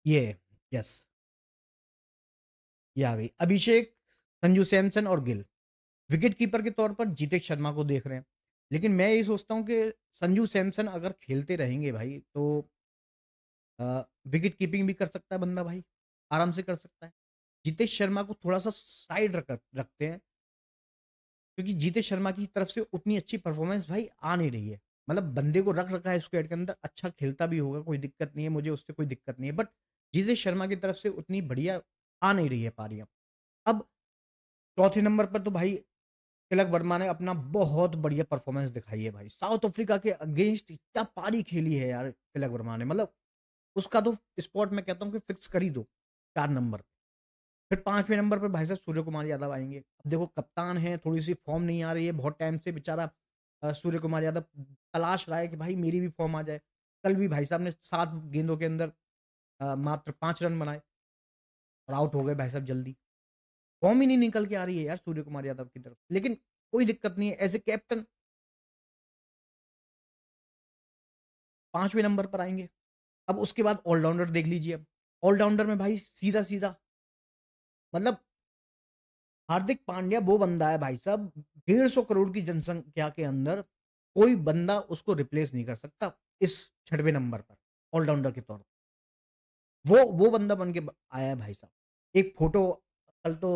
ये यस, ये आ गई। अभिषेक, संजू सैमसन और गिल। विकेट कीपर के तौर पर जीतेश शर्मा को देख रहे हैं। लेकिन मैं ये सोचता हूँ कि संजू सैमसन अगर खेलते रहेंगे भाई तो विकेट कीपिंग भी कर सकता है बंदा भाई, आराम से कर सकता है। जीतेश शर्मा को थोड़ा-सा साइड रखते हैं, क्योंकि जीतेश शर्मा की तरफ से उतनी अच्छी परफॉर्मेंस भाई आ नहीं रही है। मतलब बंदे को रख रखा है स्क्वाड के अंदर, अच्छा खेलता भी होगा, कोई दिक्कत नहीं है, मुझे उससे कोई दिक्कत नहीं है। बट जीतेश शर्मा की तरफ से उतनी बढ़िया आ नहीं रही है पारियाँ। अब चौथे नंबर पर तो भाई तिलक वर्मा ने अपना बहुत बढ़िया परफॉर्मेंस दिखाई है भाई। साउथ अफ्रीका के अगेंस्ट क्या पारी खेली है यार तिलक वर्मा ने। मतलब उसका तो स्पॉट मैं कहता हूँ कि फिक्स कर ही दो 4 नंबर। फिर 5वें नंबर पर भाई साहब सूर्य कुमार यादव आएँगे। अब देखो कप्तान हैं, थोड़ी-सी फ़ॉर्म नहीं आ रही है, बहुत टाइम से बेचारा सूर्य कुमार यादव तलाश रहा है कि भाई मेरी भी फ़ॉर्म आ जाए। कल भी भाई साहब ने 7 गेंदों के अंदर मात्र 5 रन बनाए और आउट हो गए भाई साहब जल्दी। फ़ॉर्म ही नहीं निकल के आ रही है यार सूर्य कुमार यादव की तरफ। लेकिन कोई दिक्कत नहीं है, एज़ ए कैप्टन 5वें नंबर पर आएँगे। अब उसके बाद ऑल-राउंडर देख लीजिए अब। ऑल-राउंडर में भाई सीधा-सीधा मतलब हार्दिक पांड्या वो बंदा है भाई साहब, 150 करोड़ की जनसंख्या के अंदर कोई बंदा उसको रिप्लेस नहीं कर सकता इस 6वें नंबर पर ऑलराउंडर के तौर पर। वो बंदा बन के आया है भाई साहब। एक फोटो कल तो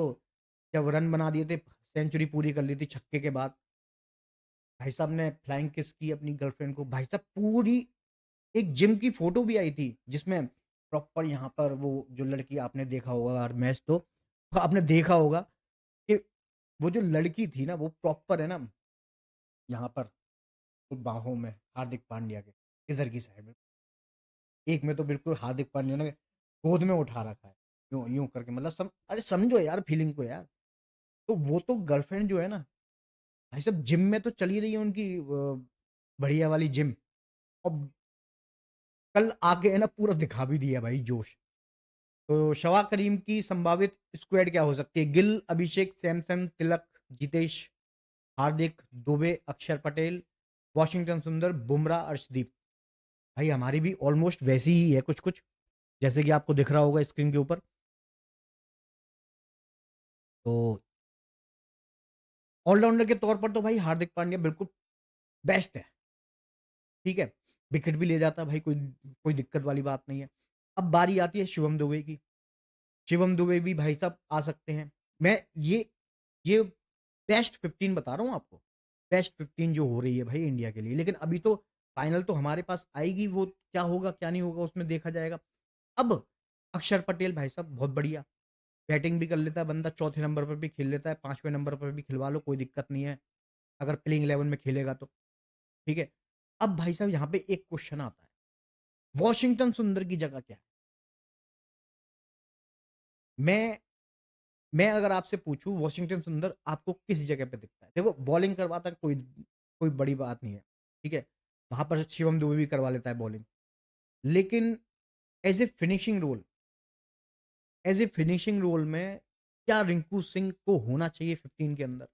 जब रन बना दिए थे, सेंचुरी पूरी कर ली थी छक्के के बाद, भाई साहब ने फ्लाइंग किस की अपनी गर्लफ्रेंड को। भाई साहब पूरी एक जिम की फोटो भी आई थी जिसमें प्रॉपर यहाँ पर वो जो लड़की आपने देखा होगा हर मैच तो आपने देखा होगा कि वो जो लड़की थी ना वो प्रॉपर है ना यहाँ पर तो बाहों में हार्दिक पांड्या के इधर की साइड में, एक में तो बिल्कुल हार्दिक पांड्या ने गोद में उठा रखा है यूं यूं करके। मतलब अरे समझो यार फीलिंग को यार। तो वो तो गर्लफ्रेंड जो है ना भाई साहब जिम में तो चली रही है उनकी बढ़िया वाली जिम। अब कल आके है ना पूरा दिखा भी दिया भाई जोश। तो शवा करीम की संभावित स्क्वाड क्या हो सकती है? गिल, अभिषेक, सैमसन, तिलक, जितेश, हार्दिक, दुबे, अक्षर पटेल, वॉशिंगटन सुंदर, बुमराह, अर्शदीप। भाई हमारी भी ऑलमोस्ट वैसी ही है कुछ कुछ, जैसे कि आपको दिख रहा होगा स्क्रीन के ऊपर। तो ऑलराउंडर के तौर पर तो भाई हार्दिक पांड्या बिल्कुल बेस्ट है, ठीक है। विकेट भी ले जाता है भाई, कोई कोई दिक्कत वाली बात नहीं है। अब बारी आती है शिवम दुबे की। शिवम दुबे भी भाई साहब आ सकते हैं। मैं ये बेस्ट 15 बता रहा हूँ आपको। बेस्ट 15 जो हो रही है भाई इंडिया के लिए। लेकिन अभी तो फाइनल तो हमारे पास आएगी, वो क्या होगा क्या नहीं होगा उसमें देखा जाएगा। अब अक्षर पटेल भाई साहब बहुत बढ़िया बैटिंग भी कर लेता है बंदा, चौथे नंबर पर भी खेल लेता है, 5वें नंबर पर भी खिलवा लो, कोई दिक्कत नहीं है अगर प्लेइंग 11 में खेलेगा तो, ठीक है। अब भाई साहब यहाँ पे एक क्वेश्चन आता है, वॉशिंगटन सुंदर की जगह क्या है? मैं मैं अगर आपसे पूछूं वॉशिंगटन सुंदर आपको किस जगह पे दिखता है? देखो बॉलिंग करवाता है, कोई कोई बड़ी बात नहीं है, ठीक है। वहां पर शिवम दुबे भी करवा लेता है बॉलिंग। लेकिन as a finishing role, as a finishing role में क्या रिंकू सिंह को होना चाहिए 15 के अंदर?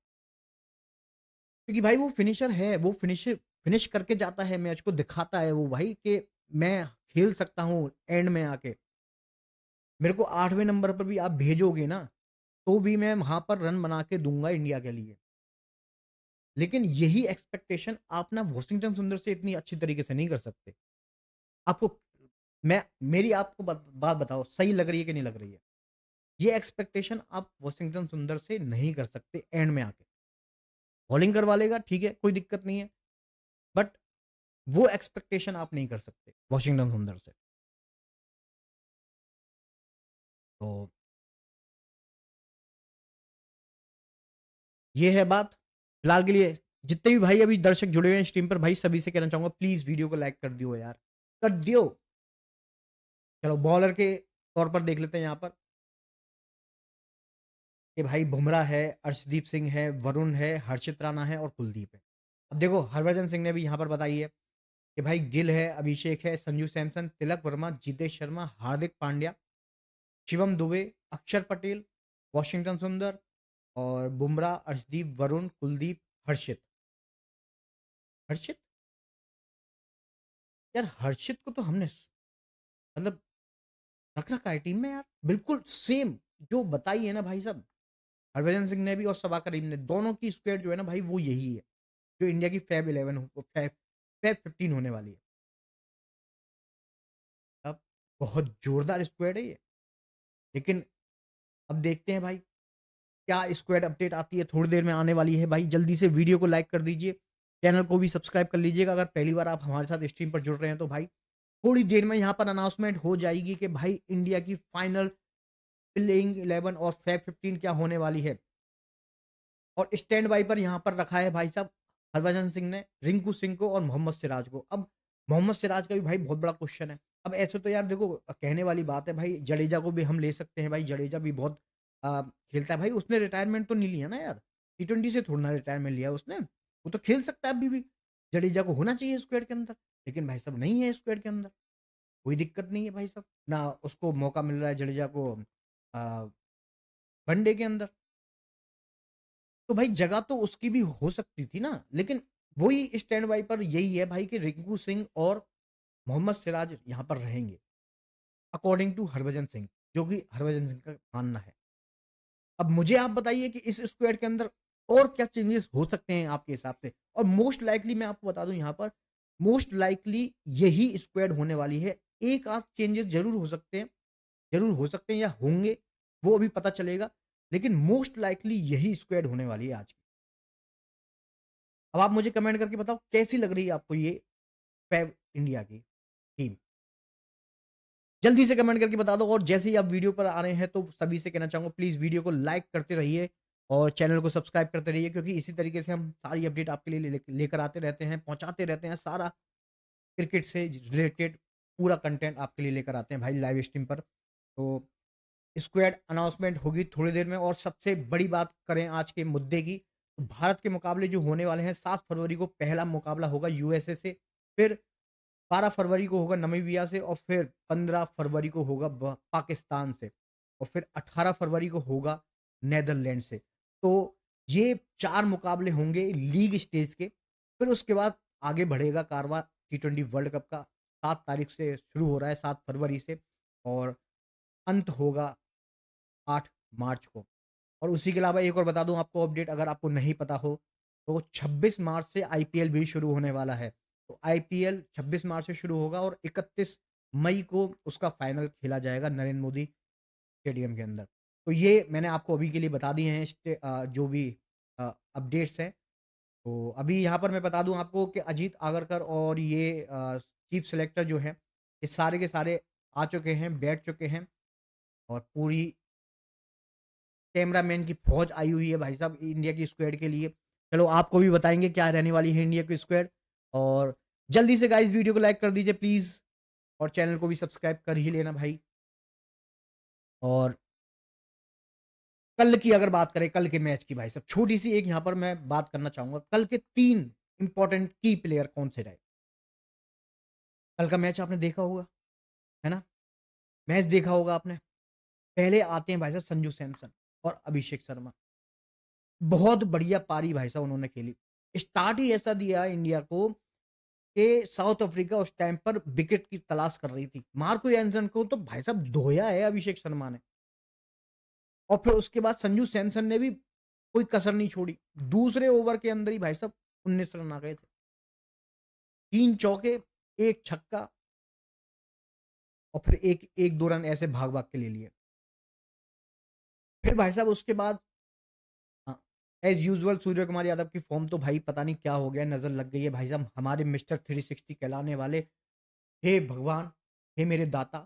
क्योंकि भाई वो फिनिशर है, वो फिनिश करके जाता है मैच को, दिखाता है वो भाई कि मैं खेल सकता हूँ एंड में आके। मेरे को 8वें नंबर पर भी आप भेजोगे ना, तो भी मैं वहाँ पर रन बना के दूँगा इंडिया के लिए। लेकिन यही एक्सपेक्टेशन आप ना वॉशिंगटन सुंदर से इतनी अच्छी तरीके से नहीं कर सकते। आपको मैं मेरी आपको बात बताओ सही लग रही है कि नहीं लग रही है? ये एक्सपेक्टेशन आप वॉशिंगटन सुंदर से नहीं कर सकते एंड में आके। बॉलिंग करवा लेगा ठीक है, कोई दिक्कत नहीं है। बट वो एक्सपेक्टेशन आप नहीं कर सकते वॉशिंगटन सुंदर से। तो ये है बात। फिलहाल के लिए जितने भी भाई अभी दर्शक जुड़े हुए हैं स्ट्रीम पर भाई सभी से कहना चाहूंगा प्लीज वीडियो को लाइक कर दियो यार, कर दियो। चलो बॉलर के तौर पर देख लेते हैं यहाँ पर कि भाई बुमराह है, अर्शदीप सिंह है, वरुण है, हर्षित राणा है और कुलदीप है। अब देखो हरभजन सिंह ने भी यहाँ पर बताई है कि भाई गिल है, अभिषेक है, संजू सैमसन, तिलक वर्मा, जीतेश शर्मा, हार्दिक पांड्या, शिवम दुबे, अक्षर पटेल, वॉशिंगटन सुंदर और बुमराह, अर्शदीप, वरुण, कुलदीप, हर्षित। हर्षित यार, हर्षित को तो हमने मतलब रख रखा है टीम में यार, बिल्कुल सेम जो बताई है ना भाई साहब, हरभजन सिंह ने भी और सबा करीम ने, दोनों की स्क्वाड जो है ना भाई वो यही है, जो इंडिया की फैब 11 फैब 15 होने वाली है। अब बहुत जोरदार स्क्वाड है ये, लेकिन अब देखते हैं भाई क्या स्क्वाड अपडेट आती है, थोड़ी देर में आने वाली है भाई। जल्दी से वीडियो को लाइक कर दीजिए, चैनल को भी सब्सक्राइब कर लीजिएगा। अगर पहली बार आप हमारे साथ स्ट्रीम पर जुड़ रहे हैं तो भाई थोड़ी देर में यहाँ पर अनाउंसमेंट हो जाएगी कि भाई इंडिया की फाइनल प्लेइंग 11 और फैब 15 क्या होने वाली है। और स्टैंड बाई पर यहाँ पर रखा है भाई साहब हरभजन सिंह ने रिंकू सिंह को और मोहम्मद सिराज को। अब मोहम्मद सिराज का भी भाई बहुत बड़ा क्वेश्चन है। अब ऐसे तो यार देखो कहने वाली बात है भाई, जडेजा को भी हम ले सकते हैं भाई, जडेजा भी बहुत खेलता है भाई, उसने रिटायरमेंट तो नहीं लिया ना यार, T20 से थोड़ा ना रिटायरमेंट लिया उसने, वो तो खेल सकता है अभी भी। जडेजा को होना चाहिए स्क्वाड के अंदर, लेकिन भाई साहब नहीं है स्क्वाड के अंदर, कोई दिक्कत नहीं है भाई साहब, ना उसको मौका मिल रहा है जडेजा को वनडे के अंदर। तो भाई जगह तो उसकी भी हो सकती थी ना, लेकिन वही स्टैंड बाई पर यही है भाई कि रिंकू सिंह और मोहम्मद सिराज यहाँ पर रहेंगे अकॉर्डिंग टू हरभजन सिंह, जो कि हरभजन सिंह का मानना है। अब मुझे आप बताइए कि इस स्क्वाड के अंदर और क्या चेंजेस हो सकते हैं आपके हिसाब से, और मोस्ट लाइकली मैं आपको बता दूं यहाँ पर मोस्ट लाइकली यही स्क्वाड होने वाली है। एक आध चेंजेस जरूर हो सकते हैं, जरूर हो सकते हैं या होंगे, वो अभी पता चलेगा, लेकिन मोस्ट लाइकली यही स्क्वाड होने वाली है आज की। अब आप मुझे कमेंट करके बताओ कैसी लग रही है आपको ये फैब इंडिया की टीम, जल्दी से कमेंट करके बता दो। और जैसे ही आप वीडियो पर आ रहे हैं तो सभी से कहना चाहूंगा प्लीज वीडियो को लाइक करते रहिए और चैनल को सब्सक्राइब करते रहिए, क्योंकि इसी तरीके से हम सारी अपडेट आपके लिए लेकर आते रहते हैं, पहुंचाते रहते हैं, सारा क्रिकेट से रिलेटेड पूरा कंटेंट आपके लिए लेकर आते हैं भाई लाइव स्ट्रीम पर। तो स्क्वाड अनाउंसमेंट होगी थोड़ी देर में। और सबसे बड़ी बात करें आज के मुद्दे की, तो भारत के मुकाबले जो होने वाले हैं, 7 फरवरी को पहला मुकाबला होगा यूएसए से, फिर 12 फरवरी को होगा नमीबिया से, और फिर 15 फरवरी को होगा पाकिस्तान से, और फिर 18 फरवरी को होगा नेदरलैंड से। तो ये 4 मुकाबले होंगे लीग स्टेज के। फिर उसके बाद आगे बढ़ेगा कारवा T20 वर्ल्ड कप का, 7 तारीख से शुरू हो रहा है, 7 फरवरी से, और अंत होगा 8 मार्च को। और उसी के अलावा एक और बता दूं आपको अपडेट, अगर आपको नहीं पता हो तो 26 मार्च से आईपीएल भी शुरू होने वाला है। तो आईपीएल 26 मार्च से शुरू होगा और 31 मई को उसका फाइनल खेला जाएगा नरेंद्र मोदी स्टेडियम के अंदर। तो ये मैंने आपको अभी के लिए बता दिए हैं जो भी अपडेट्स हैं। तो अभी यहाँ पर मैं बता दूं आपको कि अजीत आगरकर और ये चीफ सेलेक्टर जो है, ये सारे के सारे आ चुके हैं, बैठ चुके हैं, और पूरी कैमरामैन की फौज आई हुई है भाई साहब इंडिया की स्क्वाड के लिए। चलो आपको भी बताएंगे क्या रहने वाली है इंडिया की स्क्वाड। और जल्दी से गाइस वीडियो को लाइक कर दीजिए प्लीज, और चैनल को भी सब्सक्राइब कर ही लेना भाई। और कल की अगर बात करें, कल के मैच की भाई साहब, छोटी सी एक यहाँ पर मैं बात करना चाहूंगा, कल के 3 इंपॉर्टेंट की प्लेयर कौन से रहे। कल का मैच आपने देखा होगा, है ना, मैच देखा होगा आपने। पहले आते हैं भाई साहब संजू सैमसन और अभिषेक शर्मा, बहुत बढ़िया पारी भाई साहब उन्होंने खेली। स्टार्ट ही ऐसा दिया इंडिया को कि साउथ अफ्रीका उस टाइम पर विकेट की तलाश कर रही थी, मार्को एंसन को तो भाई साहब धोया है अभिषेक शर्मा ने। और फिर उसके बाद संजू सैमसन ने भी कोई कसर नहीं छोड़ी, दूसरे ओवर के अंदर ही भाई साहब 19 रन आ गए थे, 3 चौके, एक छक्का, और फिर एक एक दो रन ऐसे भाग भाग के ले लिए। फिर भाई साहब उसके बाद एज यूजुअल सूर्य कुमार यादव की फॉर्म तो भाई पता नहीं क्या हो गया, नजर लग गई है भाई साहब हमारे मिस्टर 360 कहलाने वाले। हे भगवान, हे मेरे दाता,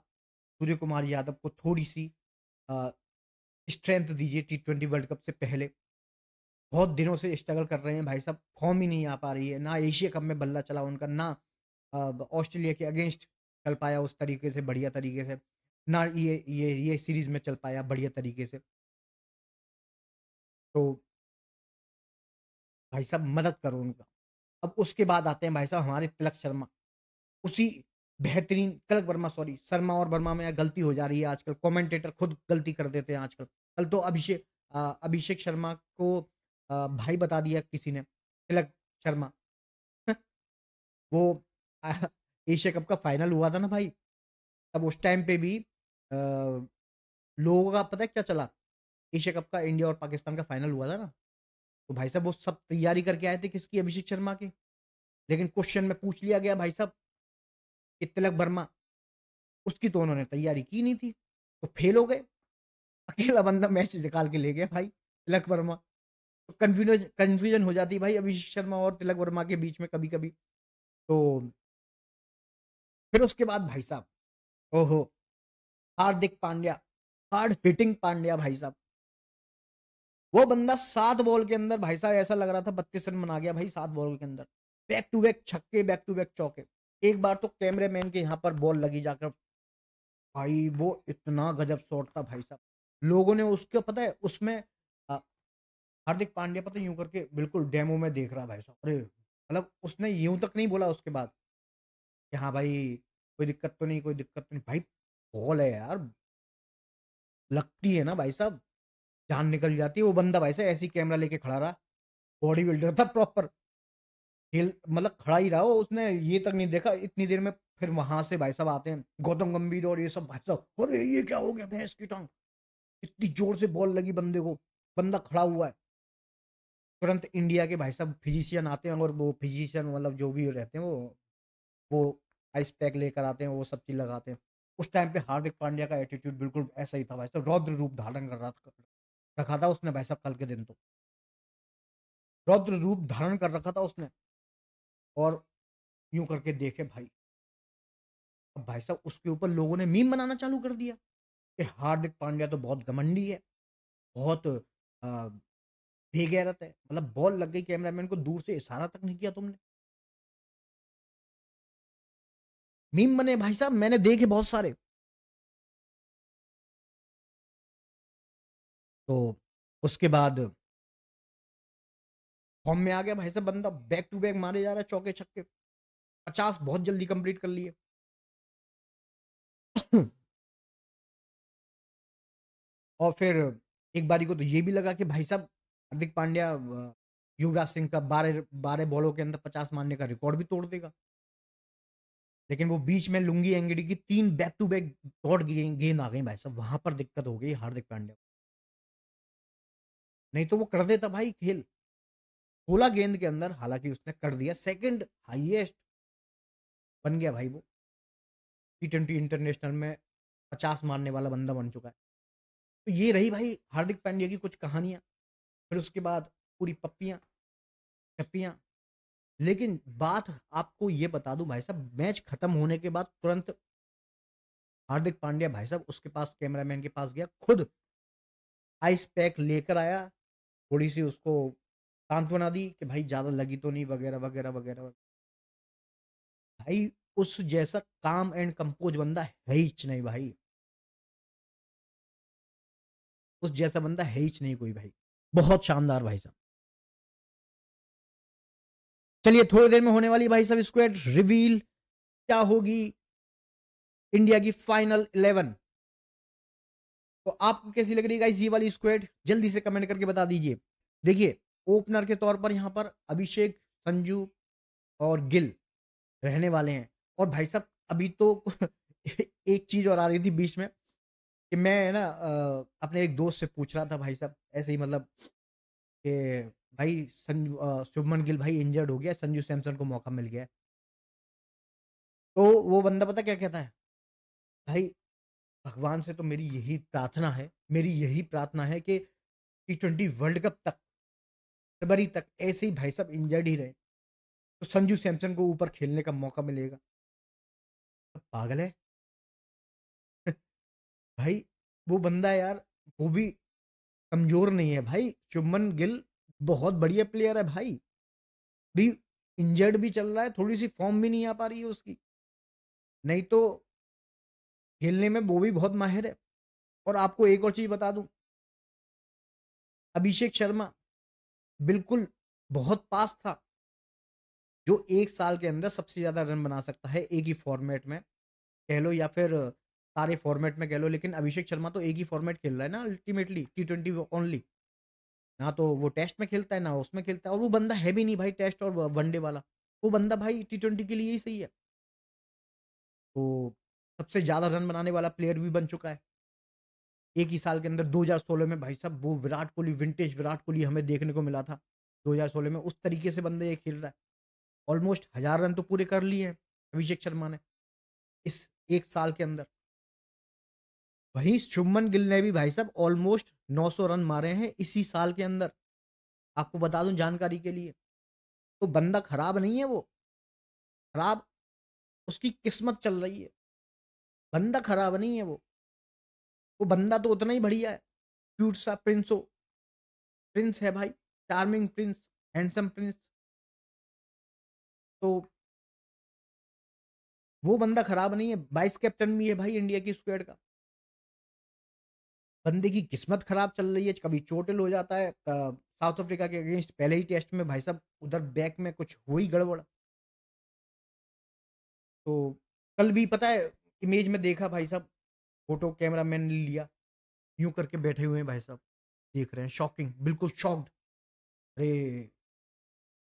सूर्य कुमार यादव को थोड़ी सी स्ट्रेंथ दीजिए T20 वर्ल्ड कप से पहले। बहुत दिनों से स्ट्रगल कर रहे हैं भाई साहब, फॉर्म ही नहीं आ पा रही है, ना एशिया कप में बल्ला चला उनका, ना ऑस्ट्रेलिया के अगेंस्ट चल पाया उस तरीके से बढ़िया तरीके से, ना ये सीरीज में चल पाया बढ़िया तरीके से। तो भाई साहब मदद करो उनका। अब उसके बाद आते हैं भाई साहब हमारे तिलक शर्मा, उसी बेहतरीन तिलक वर्मा, सॉरी शर्मा और वर्मा में यार गलती हो जा रही है आजकल, कमेंटेटर खुद गलती कर देते हैं आजकल। कल तो अभिषेक शर्मा को भाई बता दिया किसी ने, तिलक शर्मा। वो एशिया कप का फाइनल हुआ था ना भाई, तब उस टाइम पे भी लोगों का पता है क्या चला? एशिया कप का इंडिया और पाकिस्तान का फाइनल हुआ था ना, तो भाई साहब वो सब तैयारी करके आए थे किसकी? अभिषेक शर्मा की। लेकिन क्वेश्चन में पूछ लिया गया भाई साहब कि तिलक वर्मा, उसकी तो उन्होंने तैयारी की नहीं थी, तो फेल हो गए। अकेला बंदा मैच निकाल के ले गया भाई, तिलक वर्मा। तो कन्फ्यूजन हो जाती है भाई अभिषेक शर्मा और तिलक वर्मा के बीच में कभी-कभी। तो फिर उसके बाद भाई साहब, ओहो! हार्दिक पांड्या, हार्ड हिटिंग पांड्या भाई साहब। वो बंदा 7 बॉल के अंदर भाई साहब ऐसा लग रहा था 32 रन बना गया भाई 7 बॉल के अंदर। बैक टू बैक छक्के, बैक टू बैक चौके। एक बार तो कैमरामैन के यहाँ पर बॉल लगी जाकर, भाई वो इतना गजब शॉट था भाई साहब। लोगों ने उसका पता है उसमें अ, हार्दिक पांड्या पता है यूँ करके बिल्कुल डेमो में देख रहा भाई साहब। अरे! मतलब उसने यूँ तक नहीं बोला उसके बाद कि हाँ भाई, कोई दिक्कत तो नहीं, कोई दिक्कत तो नहीं। भाई बॉल है यार, लगती है ना भाई साहब, जान निकल जाती है। वो बंदा भाई साहब ऐसे ही कैमरा लेके खड़ा रहा, बॉडी बिल्डर था प्रॉपर। खेल मतलब खड़ा ही रहा वो, उसने ये तक नहीं देखा इतनी देर में। फिर वहां से भाई साहब आते हैं गौतम गंभीर और ये सब भाई साहब, अरे ये क्या हो गया भैंस की टांग, इतनी जोर से बॉल लगी बंदे को, बंदा खड़ा हुआ है। तुरंत इंडिया के भाई साहब फिजिशियन आते हैं और वो फिजिशियन मतलब जो भी रहते हैं वो आइस पैक लेकर आते हैं, वो सब चीज लगाते हैं। उस टाइम पे हार्दिक पांड्या का एटीट्यूड बिल्कुल ऐसा ही था भाई साहब, रौद्र रूप धारण कर रखा था उसने भाई साहब कल के दिन तो, रौद्र रूप धारण कर रखा था उसने। और यूं करके देखे भाई, अब भाई साहब उसके ऊपर लोगों ने मीम बनाना चालू कर दिया कि हार्दिक पांड्या तो बहुत घमंडी है, बहुत बेगैरत है। मतलब बॉल लग गई, कैमरामैन को दूर से इशारा तक नहीं किया तुमने। मीम बने भाई साहब, मैंने देखे बहुत सारे। तो उसके बाद फॉर्म में आ गया भाई साहब बंदा, बैक टू बैक मारे जा रहा है चौके छक्के, 50 बहुत जल्दी कंप्लीट कर लिए। और फिर एक बारी को तो ये भी लगा कि भाई साहब हार्दिक पांड्या युवराज सिंह का 12 बॉलों के अंदर 50 मारने का रिकॉर्ड भी तोड़ देगा। लेकिन वो बीच में लुंगी एंगड़ी की 3 बैक टू बैक डॉट गेंद आ गई भाई साहब, वहां पर दिक्कत हो गई हार्दिक पांड्या को। नहीं तो वो कर देता भाई खेल 16 गेंद के अंदर, हालांकि उसने कर दिया, सेकंड हाईएस्ट बन गया भाई वो, T20 इंटरनेशनल में 50 मारने वाला बंदा बन चुका है। तो ये रही भाई हार्दिक पांड्या की कुछ कहानियां। फिर उसके बाद पूरी पप्पियां चप्पियां। लेकिन बात आपको ये बता दूं भाई साहब, मैच खत्म होने के बाद तुरंत हार्दिक पांड्या भाई साहब उसके पास, कैमरामैन के पास गया, खुद आइस पैक लेकर आया, थोड़ी सी उसको सांत्वना दी कि भाई ज्यादा लगी तो नहीं, वगैरह वगैरह वगैरह। भाई उस जैसा काम एंड कंपोज बंदा है ही नहीं भाई, उस जैसा बंदा है ही नहीं कोई भाई। बहुत शानदार भाई साहब। चलिए थोड़ी देर में होने वाली भाई साहब स्क्वाड रिवील, क्या होगी इंडिया की फाइनल 11। तो आपको कैसी लग रही है गाइस ये वाली स्क्वाड, जल्दी से कमेंट करके बता दीजिए। देखिए ओपनर के तौर पर यहाँ पर अभिषेक, संजू और गिल रहने वाले हैं। और भाई साहब अभी तो एक चीज और आ रही थी बीच में कि मैं ना अपने एक दोस्त से पूछ रहा था भाई साहब ऐसे ही, मतलब कि भाई शुभमन गिल भाई इंजर्ड हो गया, संजू सैमसन को मौका मिल गया है। तो वो बंदा पता क्या कहता है, भाई भगवान से तो मेरी यही प्रार्थना है, मेरी यही प्रार्थना है कि T20 वर्ल्ड कप तक, फरवरी तक ऐसे ही भाई साहब इंजर्ड ही रहे, तो संजू सैमसन को ऊपर खेलने का मौका मिलेगा। तो पागल है भाई, वो बंदा यार, वो भी कमजोर नहीं है भाई। शुभमन गिल बहुत बढ़िया प्लेयर है भाई, भी इंजर्ड भी चल रहा है, थोड़ी सी फॉर्म भी नहीं आ पा रही है उसकी, नहीं तो खेलने में वो भी बहुत माहिर है। और आपको एक और चीज बता दूं, अभिषेक शर्मा बिल्कुल बहुत पास था, जो एक साल के अंदर सबसे ज्यादा रन बना सकता है एक ही फॉर्मेट में कह लो, या फिर सारे फॉर्मेट में कह लो। लेकिन अभिषेक शर्मा तो एक ही फॉर्मेट खेल रहा है ना अल्टीमेटली, T20 ओनली। ना तो वो टेस्ट में खेलता है ना उसमें खेलता है, और वो बंदा है भी नहीं भाई टेस्ट और वनडे वाला, वो बंदा भाई T20 के लिए ही सही है। तो सबसे ज्यादा रन बनाने वाला प्लेयर भी बन चुका है एक ही साल के अंदर। 2016 में भाई साहब वो विराट कोहली, विंटेज विराट कोहली हमें देखने को मिला था 2016 में। उस तरीके से बंदे ये खेल रहा है। ऑलमोस्ट 1000 रन तो पूरे कर लिए हैं अभिषेक शर्मा ने इस एक साल के अंदर। वहीं शुभमन गिल ने भी भाई साहब ऑलमोस्ट 900 रन मारे हैं इसी साल के अंदर। आपको बता दूं जानकारी के लिए। तो बंदा खराब नहीं है वो, खराब उसकी किस्मत चल रही है। बंदा खराब नहीं है वो बंदा तो उतना ही बढ़िया है। क्यूट सा प्रिंस हो, प्रिंस है भाई, चार्मिंग प्रिंस, हैंडसम प्रिंस। तो वो बंदा खराब नहीं है। वाइस कैप्टन भी है भाई इंडिया की स्क्वाड का। बंदे की किस्मत खराब चल रही है, कभी चोटिल हो जाता है। साउथ अफ्रीका के अगेंस्ट पहले ही टेस्ट में भाई साहब उधर बैक में कुछ हुई गड़बड़। तो कल भी पता है इमेज में देखा भाई साहब, फोटो कैमरा मैन ने लिया, यूं करके बैठे हुए हैं भाई साहब, देख रहे हैं, शॉकिंग, बिल्कुल शॉक्ड। अरे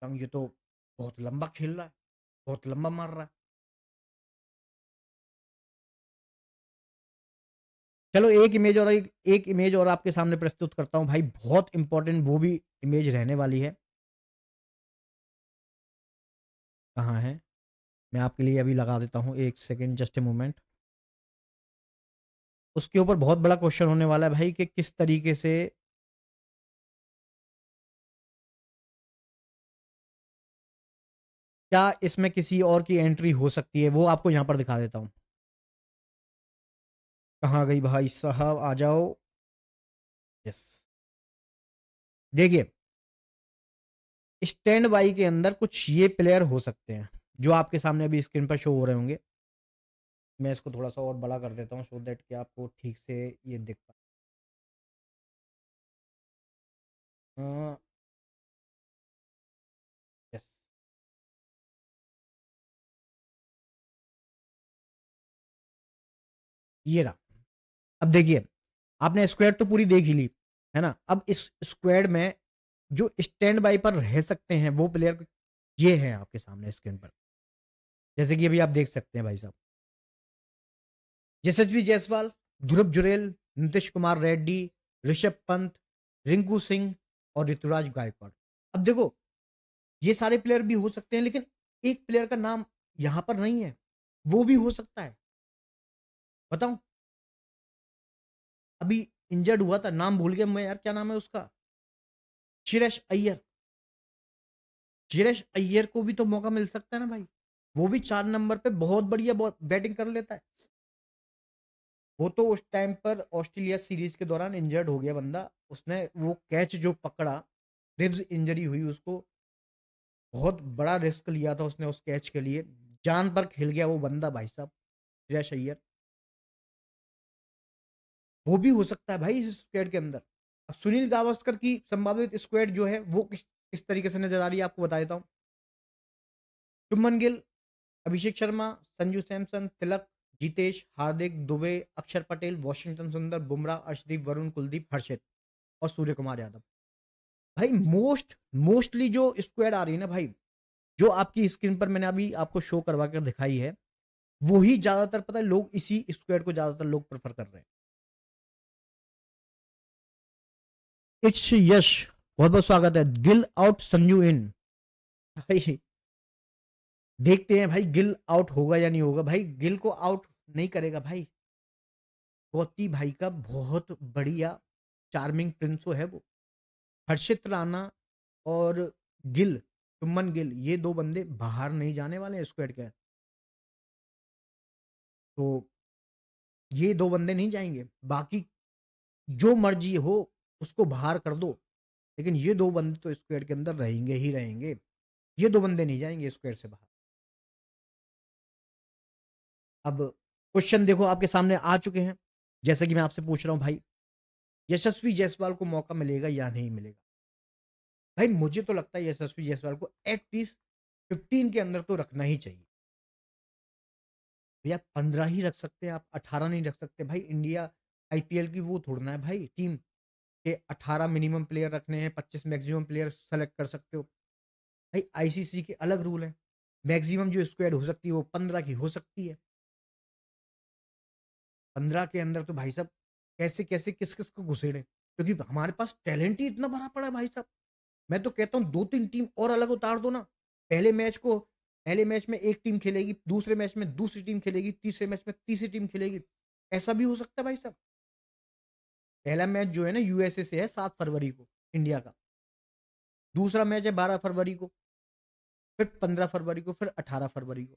ये तो बहुत लंबा खेल रहा है, बहुत लंबा मार रहा है। चलो एक इमेज और आपके सामने प्रस्तुत करता हूं भाई, बहुत इंपॉर्टेंट वो भी इमेज रहने वाली है। कहाँ है, मैं आपके लिए अभी लगा देता हूँ, एक सेकेंड, जस्ट ए मोमेंट। उसके ऊपर बहुत बड़ा क्वेश्चन होने वाला है भाई कि किस तरीके से क्या इसमें किसी और की एंट्री हो सकती है, वो आपको यहां पर दिखा देता हूं। कहाँ गई भाई साहब, आ जाओ। यस, देखिए स्टैंड बाई के अंदर कुछ ये प्लेयर हो सकते हैं जो आपके सामने अभी स्क्रीन पर शो हो रहे होंगे। मैं इसको थोड़ा सा और बड़ा कर देता हूँ सो दैट कि आपको ठीक से ये दिख पाए। यस, ये रहा। अब देखिए, आपने स्क्वाड तो पूरी देख ही ली है ना। अब इस स्क्वाड में जो स्टैंड बाई पर रह सकते हैं वो प्लेयर ये हैं आपके सामने स्क्रीन पर। जैसे कि अभी आप देख सकते हैं भाई साहब, यशस्वी जायसवाल, ध्रुव जुरेल, नीतीश कुमार रेड्डी, ऋषभ पंत, रिंकू सिंह और ऋतुराज गायकवाड़। अब देखो ये सारे प्लेयर भी हो सकते हैं, लेकिन एक प्लेयर का नाम यहां पर नहीं है, वो भी हो सकता है। बताऊं, अभी इंजर्ड हुआ था, नाम भूल गया मैं यार, क्या नाम है उसका, श्रेयस अय्यर। श्रेयस अय्यर को भी तो मौका मिल सकता है ना भाई। वो भी 4 नंबर पे बहुत बढ़िया बैटिंग कर लेता है। वो तो उस टाइम पर ऑस्ट्रेलिया सीरीज के दौरान इंजर्ड हो गया बंदा। उसने वो कैच जो पकड़ा, रिव्स इंजरी हुई उसको, बहुत बड़ा रिस्क लिया था उसने उस कैच के लिए, जान पर खेल गया वो बंदा भाई साहब, श्रेयस अय्यर। वो भी हो सकता है भाई इस स्क्वाड के अंदर। अब सुनील गावस्कर की संभावित स्क्वाड जो है वो किस तरीके से नजर आ रही है आपको बता देता हूँ। शुभमन गिल, अभिषेक शर्मा, संजू सैमसन, तिलक, जीतेश, हार्दिक, दुबे, अक्षर पटेल, वॉशिंगटन सुंदर, बुमराह, अर्शदीप, वरुण, कुलदीप, हर्षित और सूर्य कुमार यादव। भाई मोस्टली जो स्क्वाड आ रही है ना भाई, जो आपकी स्क्रीन पर मैंने अभी आपको शो करवा कर दिखाई है, वही ज्यादातर पता है लोग इसी स्क्वाड को ज्यादातर लोग प्रेफर कर रहे हैं। इट्स यश, बहुत बहुत स्वागत है। गिल आउट, संजू इन। भाई देखते हैं भाई गिल आउट होगा या नहीं होगा। भाई गिल को आउट नहीं करेगा भाई, गौती भाई का बहुत बढ़िया चार्मिंग प्रिंसो है वो। हर्षित राणा और गिल, शुभमन गिल, ये दो बंदे बाहर नहीं जाने वाले हैं स्क्वाड के। तो ये दो बंदे नहीं जाएंगे, बाकी जो मर्जी हो उसको बाहर कर दो, लेकिन ये दो बंदे तो स्क्वाड के अंदर रहेंगे ही रहेंगे। ये दो बंदे नहीं जाएंगे स्क्वाड से बाहर। अब क्वेश्चन देखो आपके सामने आ चुके हैं, जैसे कि मैं आपसे पूछ रहा हूं भाई, यशस्वी जायसवाल को मौका मिलेगा या नहीं मिलेगा। भाई मुझे तो लगता है यशस्वी जायसवाल को एटलीस्ट 15 के अंदर तो रखना ही चाहिए। भैया 15 ही रख सकते हैं आप, 18 नहीं रख सकते भाई। इंडिया आईपीएल की वो थोड़ना है भाई टीम के 18 मिनिमम प्लेयर रखने हैं, 25 मैक्सिमम प्लेयर सेलेक्ट कर सकते हो। भाई आईसीसी के अलग रूल है, मैक्सिमम जो स्क्वाड हो सकती है वो 15 की हो सकती है। 15 के अंदर तो भाई साहब कैसे-कैसे, किस-किस को घुसेड़े, क्योंकि हमारे पास टैलेंट ही इतना भरा पड़ा है भाई साहब। मैं तो कहता हूँ 2-3 टीम और अलग उतार दो ना। पहले मैच को पहले मैच में एक टीम खेलेगी, दूसरे मैच में दूसरी टीम खेलेगी, तीसरे मैच में तीसरी टीम खेलेगी। ऐसा भी हो सकता है भाई साहब। पहला मैच जो है ना यूएसए से है 7 फरवरी को इंडिया का। दूसरा मैच है 12 फरवरी को, फिर 15 फरवरी को, फिर 18 फरवरी को।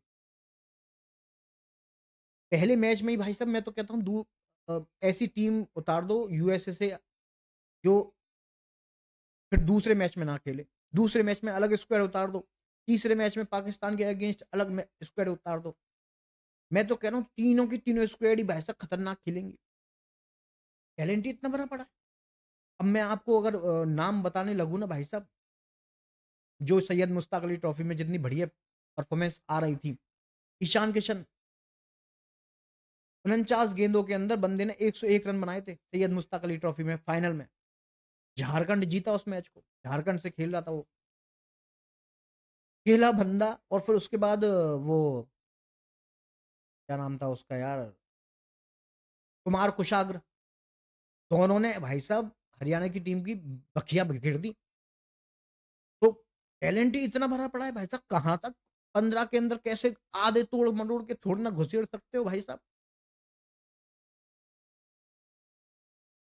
पहले मैच में ही भाई साहब मैं तो कहता हूँ ऐसी टीम उतार दो यूएसए से जो फिर दूसरे मैच में ना खेले। दूसरे मैच में अलग स्क्वाड उतार दो। तीसरे मैच में पाकिस्तान के अगेंस्ट अलग स्क्वाड उतार दो। मैं तो कह रहा हूँ तीनों की तीनों स्क्वाड ही भाई साहब खतरनाक खेलेंगी। टैलेंट ही इतना बड़ा पड़ा है। अब मैं आपको अगर नाम बताने लगूँ ना भाई साहब, जो सैयद मुश्ताक अली ट्रॉफी में जितनी बढ़िया परफॉर्मेंस आ रही थी, ईशान किशन 49 गेंदों के अंदर बंदे ने 101 रन बनाए थे सैयद मुश्ताक अली ट्रॉफी में फाइनल में। झारखंड जीता उस मैच को, झारखंड से खेल रहा था वो। खेला बंदा और फिर उसके बाद वो क्या नाम था उसका यार, कुमार कुशाग्र, दोनों ने भाई साहब हरियाणा की टीम की बखिया बिखेर दी। तो टैलेंट ही इतना भरा पड़ा है भाई साहब, कहाँ तक 15 के अंदर कैसे आधे तोड़ मरोड़ के थोड़ी ना घुसेड़ सकते हो भाई साहब।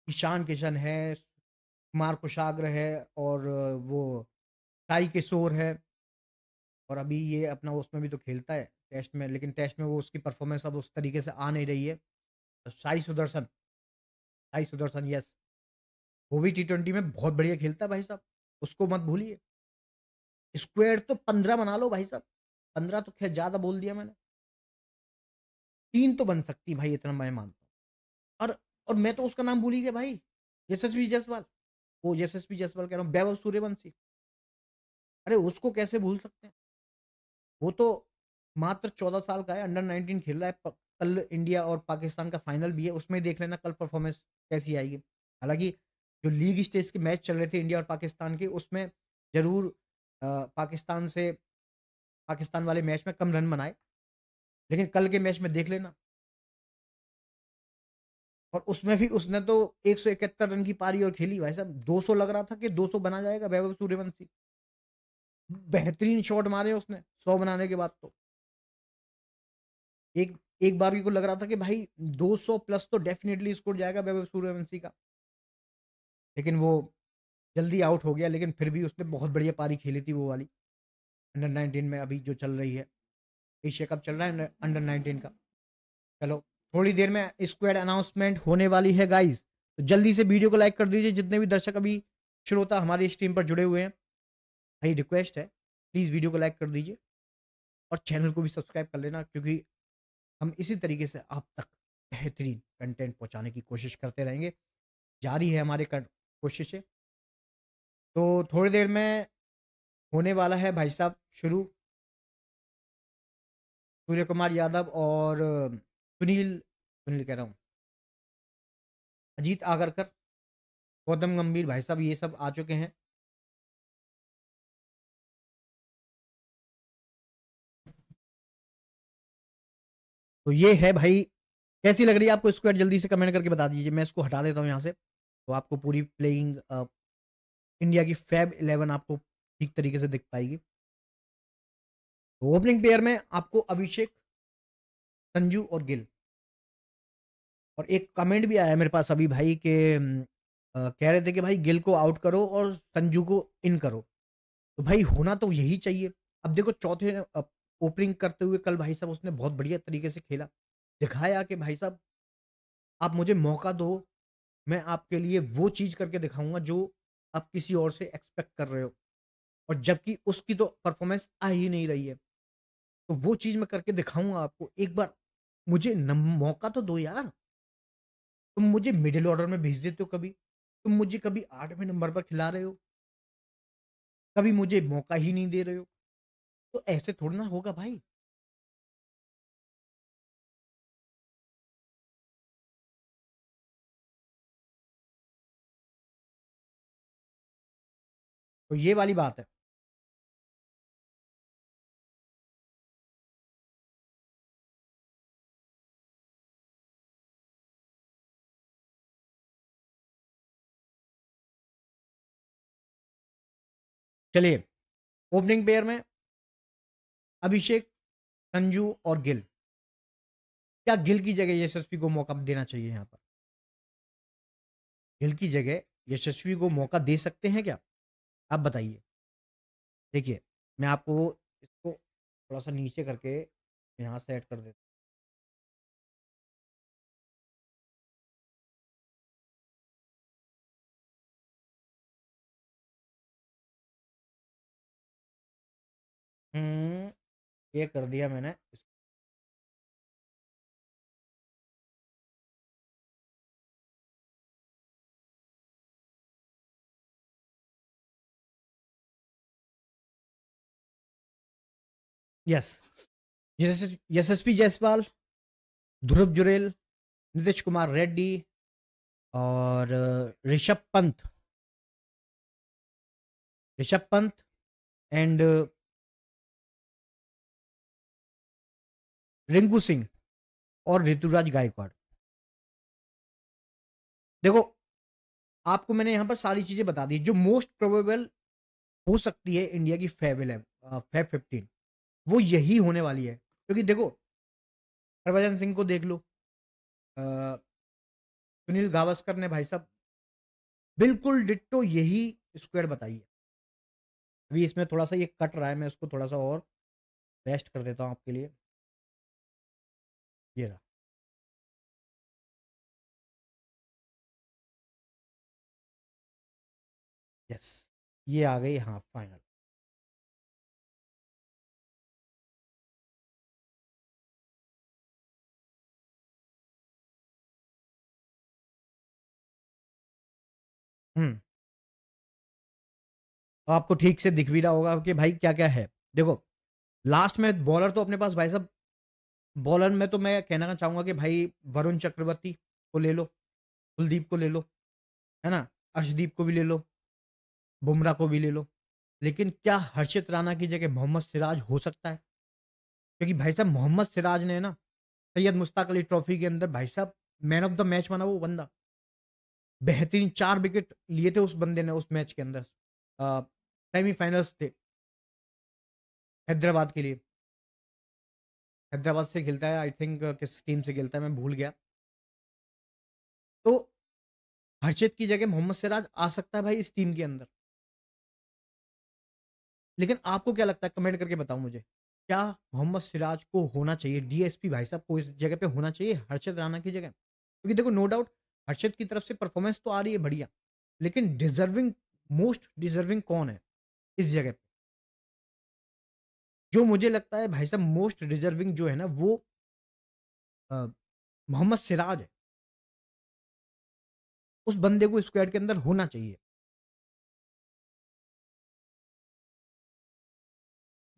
ईशान किशन है, कुमार कुशाग्र है, और वो साई किशोर है, और अभी ये अपना उसमें भी तो खेलता है टेस्ट में, लेकिन टेस्ट में वो उसकी परफॉर्मेंस अब उस तरीके से आ नहीं रही है। साई सुदर्शन, यस, वो भी टी20 में बहुत बढ़िया खेलता है भाई साहब, उसको मत भूलिए। स्क्वाड तो 15 बना लो भाई साहब, 15 तो खैर ज्यादा बोल दिया मैंने, 3 तो बन सकती है भाई, इतना मैं मानता हूँ। और मैं तो उसका नाम भूल ही गया भाई, यशस्वी जायसवाल, वो यशस्वी जायसवाल कह रहा हूँ, वैभव सूर्यवंशी। अरे उसको कैसे भूल सकते हैं, वो तो मात्र 14 साल का है, अंडर 19 खेल रहा है। कल इंडिया और पाकिस्तान का फाइनल भी है, उसमें देख लेना कल परफॉर्मेंस कैसी आएगी। हालांकि जो लीग स्टेज के मैच चल रहे थे इंडिया और पाकिस्तान के, उसमें जरूर पाकिस्तान से पाकिस्तान वाले मैच में कम रन बनाए, लेकिन कल के मैच में देख लेना, और उसमें भी उसने तो 171 रन की पारी और खेली भाई साहब। 200 लग रहा था कि 200 बना जाएगा वैभव सूर्यवंशी, बेहतरीन शॉट मारे उसने 100 बनाने के बाद। तो एक एक बार को लग रहा था कि भाई 200 प्लस तो डेफिनेटली स्कोर जाएगा वैभव सूर्यवंशी का, लेकिन वो जल्दी आउट हो गया। लेकिन फिर भी उसने बहुत बढ़िया पारी खेली थी वो वाली, अंडर 19 में अभी जो चल रही है, एशिया कप चल रहा है अंडर 19 का। चलो, थोड़ी देर में स्क्वाड अनाउंसमेंट होने वाली है गाइज, तो जल्दी से वीडियो को लाइक कर दीजिए जितने भी दर्शक अभी श्रोता हमारी इस टीम पर जुड़े हुए हैं। भाई रिक्वेस्ट है, प्लीज वीडियो को लाइक कर दीजिए और चैनल को भी सब्सक्राइब कर लेना, क्योंकि हम इसी तरीके से आप तक बेहतरीन कंटेंट पहुंचाने की कोशिश करते रहेंगे। जारी है हमारे कोशिशें। तो थोड़ी देर में होने वाला है भाई साहब शुरू, सूर्य कुमार यादव और सुनील सुनील कह रहा हूँ, अजीत आगरकर, गौतम गंभीर भाई साहब ये सब आ चुके हैं। तो ये है भाई, कैसी लग रही है आपको स्क्वाड, जल्दी से कमेंट करके बता दीजिए। मैं इसको हटा देता हूँ यहाँ से, तो आपको पूरी प्लेइंग इंडिया की फैब 11 आपको ठीक तरीके से दिख पाएगी। तो ओपनिंग पेयर में आपको अभिषेक, संजू और गिल। और एक कमेंट भी आया मेरे पास अभी भाई के कह रहे थे कि भाई गिल को आउट करो और संजू को इन करो। तो भाई होना तो यही चाहिए। अब देखो चौथे ओपनिंग करते हुए कल भाई साहब उसने बहुत बढ़िया तरीके से खेला, दिखाया कि भाई साहब आप मुझे मौका दो, मैं आपके लिए वो चीज करके दिखाऊंगा जो आप किसी और से एक्सपेक्ट कर रहे हो, और जबकि उसकी तो परफॉर्मेंस आ ही नहीं रही है। तो वो चीज मैं करके दिखाऊंगा आपको, एक बार मुझे मौका तो दो यार। तुम मुझे मिडिल ऑर्डर में भेज देते हो, कभी तुम मुझे कभी 8वें नंबर पर खिला रहे हो, कभी मुझे मौका ही नहीं दे रहे हो। तो ऐसे थोड़ा ना होगा भाई। तो ये वाली बात है। चलिए, ओपनिंग पेयर में अभिषेक, संजू और गिल। क्या गिल की जगह यशस्वी को मौका देना चाहिए यहाँ पर? गिल की जगह यशस्वी को मौका दे सकते हैं क्या? आप बताइए। देखिए, मैं आपको इसको थोड़ा सा नीचे करके यहाँ से ऐड कर देता हूँ। ये कर दिया मैंने। यस, यशस्वी जायसवाल, ध्रुव जुरेल, नीतीश कुमार रेड्डी और ऋषभ पंत एंड रिंकू सिंह और ऋतुराज गायकवाड़। देखो, आपको मैंने यहाँ पर सारी चीजें बता दी जो मोस्ट प्रोबेबल हो सकती है इंडिया की फैब 15, वो यही होने वाली है। क्योंकि देखो, हरभजन सिंह को देख लो, अ, सुनील गावस्कर ने भाई साहब बिल्कुल डिट्टो यही स्क्वाड बताई है। अभी इसमें थोड़ा सा ये कट रहा है, मैं इसको थोड़ा सा और बेस्ट कर देता हूँ आपके लिए। ये रहा। यस, ये आ गई, हाँ, फाइनल। हम्म। तो आपको ठीक से दिख भी रहा होगा कि भाई क्या क्या है। देखो, लास्ट में बॉलर तो अपने पास भाई साहब, बॉलर में तो मैं कहना चाहूंगा कि भाई वरुण चक्रवर्ती को ले लो, कुलदीप को ले लो, है ना, अर्शदीप को भी ले लो, बुमराह को भी ले लो। लेकिन क्या हर्षित राणा की जगह मोहम्मद सिराज हो सकता है? क्योंकि भाई साहब मोहम्मद सिराज ने ना सैयद मुश्ताक अली ट्रॉफी के अंदर भाई साहब मैन ऑफ द मैच बना वो बंदा। बेहतरीन 4 विकेट लिए थे उस बंदे ने उस मैच के अंदर। सेमीफाइनल्स थे हैदराबाद के लिए। हैदराबाद से खेलता है, आई थिंक किस टीम से खेलता है मैं भूल गया। तो हर्षित की जगह मोहम्मद सिराज आ सकता है भाई इस टीम के अंदर। लेकिन आपको क्या लगता है, कमेंट करके बताओ मुझे। क्या मोहम्मद सिराज को होना चाहिए, डीएसपी भाई साहब को इस जगह पे होना चाहिए हर्षित राणा की जगह? क्योंकि देखो, नो डाउट हर्षित की तरफ से परफॉर्मेंस तो आ रही है बढ़िया, लेकिन डिजर्विंग, मोस्ट डिजर्विंग कौन है इस जगह पे? जो मुझे लगता है भाई साहब मोस्ट डिजर्विंग जो है ना, वो अ, मोहम्मद सिराज है। उस बंदे को स्क्वाड के अंदर होना चाहिए।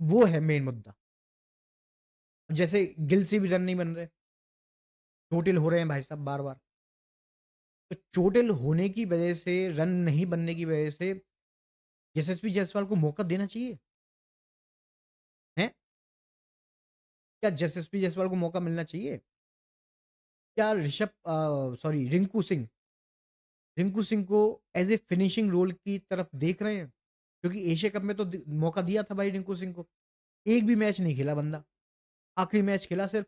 वो है मेन मुद्दा। जैसे गिल से भी रन नहीं बन रहे, चोटिल हो रहे हैं भाई साहब बार बार। तो चोटिल होने की वजह से, रन नहीं बनने की वजह से यशस्वी जायसवाल को मौका देना चाहिए। है, क्या यशस्वी जायसवाल को मौका मिलना चाहिए? क्या रिंकू सिंह को एज ए फिनिशिंग रोल की तरफ देख रहे हैं? क्योंकि एशिया कप में तो मौका दिया था भाई रिंकू सिंह को। एक भी मैच नहीं खेला बंदा। आखिरी मैच खेला सिर्फ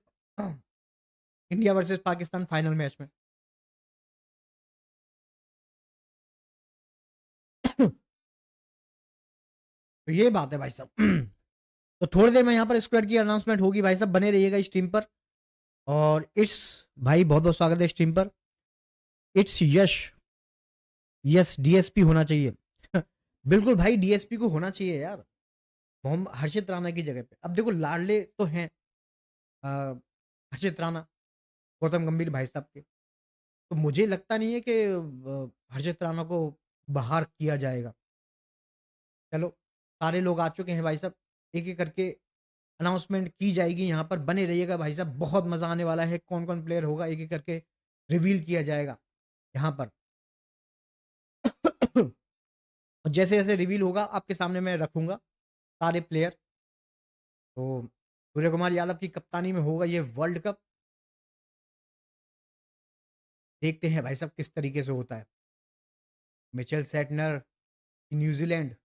India versus Pakistan final match में। तो ये बात है भाई साहब। तो थोड़ी देर में यहाँ पर स्क्वाड की अनाउंसमेंट होगी भाई साहब, बने रहिएगा इस टीम पर। और इट्स, भाई बहुत बहुत स्वागत है इस टीम पर। It's Yash. यस, डीएसपी होना चाहिए। बिल्कुल भाई, डीएसपी को होना चाहिए यार, मोहम्मद हर्षित राणा की जगह पे। अब देखो, लाडले तो हैं हर्षित राणा, गौतम गंभीर भाई साहब के। तो मुझे लगता नहीं है कि हर्षित राणा को बाहर किया जाएगा। चलो, सारे लोग आ चुके हैं भाई साहब, एक एक करके अनाउंसमेंट की जाएगी यहाँ पर। बने रहिएगा भाई साहब, बहुत मजा आने वाला है। कौन कौन प्लेयर होगा एक एक करके रिवील किया जाएगा यहाँ पर। और जैसे जैसे रिवील होगा आपके सामने मैं रखूंगा सारे प्लेयर। तो सूर्य कुमार यादव की कप्तानी में होगा ये वर्ल्ड कप। देखते हैं भाई साहब किस तरीके से होता है। मिचेल सेटनर न्यूजीलैंड,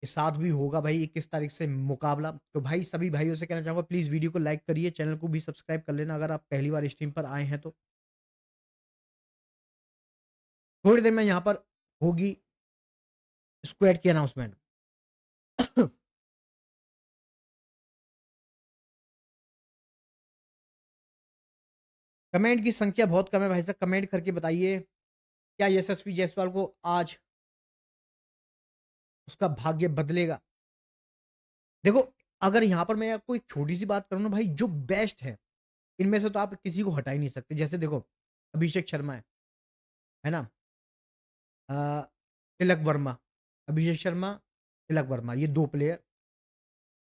के साथ भी होगा भाई 21 तारीख से मुकाबला। तो भाई सभी भाइयों से कहना चाहूँगा प्लीज़ वीडियो को लाइक करिए, चैनल को भी सब्सक्राइब कर लेना अगर आप पहली बार स्ट्रीम पर आए हैं तो। थोड़ी देर में यहाँ पर होगी स्क्वाड की अनाउंसमेंट। कमेंट की संख्या बहुत कम है भाई साहब, कमेंट करके बताइए क्या यशस्वी जायसवाल को आज उसका भाग्य बदलेगा। देखो, अगर यहाँ पर मैं आपको एक छोटी सी बात करूँ ना भाई, जो बेस्ट है इनमें से तो आप किसी को हटा ही नहीं सकते। जैसे देखो, अभिषेक शर्मा है ना, अ, तिलक वर्मा, अभिषेक शर्मा, तिलक वर्मा, ये 2 प्लेयर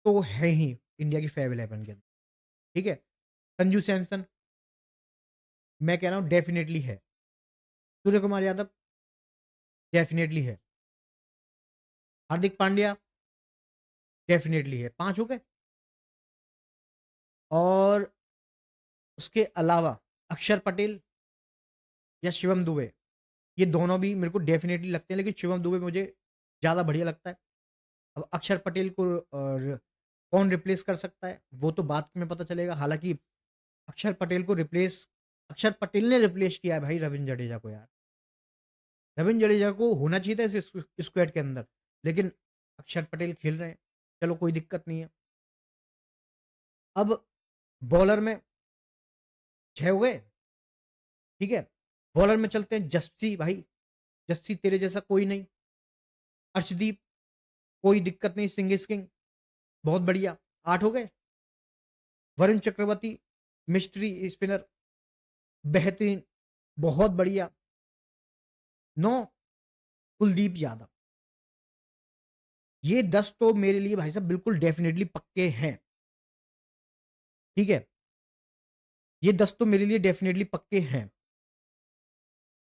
तो है ही इंडिया की फेव 11 के अंदर, ठीक है। संजू सैमसन मैं कह रहा हूँ डेफिनेटली है। सूर्य कुमार यादव डेफिनेटली है। हार्दिक पांड्या डेफिनेटली है। 5 हो गए। और उसके अलावा अक्षर पटेल या शिवम दुबे, ये दोनों भी मेरे को डेफिनेटली लगते हैं, लेकिन शिवम दुबे मुझे ज़्यादा बढ़िया लगता है। अब अक्षर पटेल को कौन रिप्लेस कर सकता है वो तो बाद में पता चलेगा। हालांकि अक्षर पटेल ने रिप्लेस किया है भाई रविंद्र जडेजा को यार। रविंद्र जडेजा को होना चाहिए था इस स्क्वाड के अंदर, लेकिन अक्षर पटेल खेल रहे हैं, चलो कोई दिक्कत नहीं है। अब बॉलर में 6 हो गए, ठीक है। बॉलर में चलते हैं जस्सी भाई, जस्सी तेरे जैसा कोई नहीं। अर्शदीप कोई दिक्कत नहीं, सिंह इज किंग, बहुत बढ़िया। 8 हो गए। वरुण चक्रवर्ती मिस्ट्री स्पिनर, बेहतरीन, बहुत बढ़िया। 9 कुलदीप यादव। ये 10 तो मेरे लिए भाई साहब बिल्कुल डेफिनेटली पक्के हैं, ठीक है। ये 10 तो मेरे लिए डेफिनेटली पक्के हैं।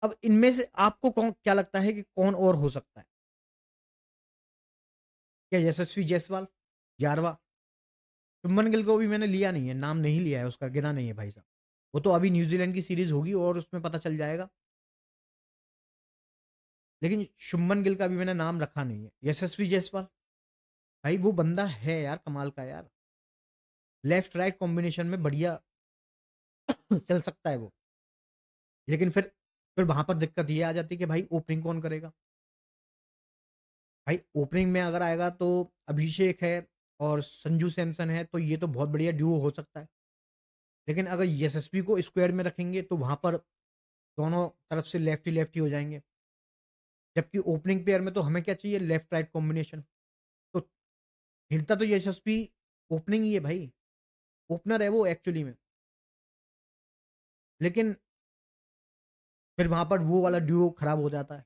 अब इनमें से आपको कौन क्या लगता है कि कौन और हो सकता है? क्या यशस्वी जायसवाल 11वां? शुभमन गिल को भी मैंने लिया नहीं है, नाम नहीं लिया है उसका, गिना नहीं है भाई साहब। वो तो अभी न्यूजीलैंड की सीरीज होगी और उसमें पता चल जाएगा। लेकिन शुभमन गिल का भी मैंने नाम रखा नहीं है। यशस्वी जायसवाल भाई वो बंदा है यार, कमाल का यार, लेफ्ट राइट कॉम्बिनेशन में बढ़िया चल सकता है वो। लेकिन फिर वहां पर दिक्कत ये आ जाती है कि भाई ओपनिंग कौन करेगा। भाई ओपनिंग में अगर आएगा तो अभिषेक है और संजू सैमसन है, तो ये तो बहुत बढ़िया ड्यूओ हो सकता है। लेकिन अगर यशस्वी को स्क्वाड में रखेंगे तो वहां पर दोनों तरफ से लेफ्टी हो जाएंगे। जबकि ओपनिंग पेयर में तो हमें क्या चाहिए, लेफ्ट राइट कॉम्बिनेशन। तो हिलता तो यशस्वी ओपनिंग ही है भाई, ओपनर है वो एक्चुअली में। लेकिन फिर वहां पर वो वाला ड्यूओ खराब हो जाता है,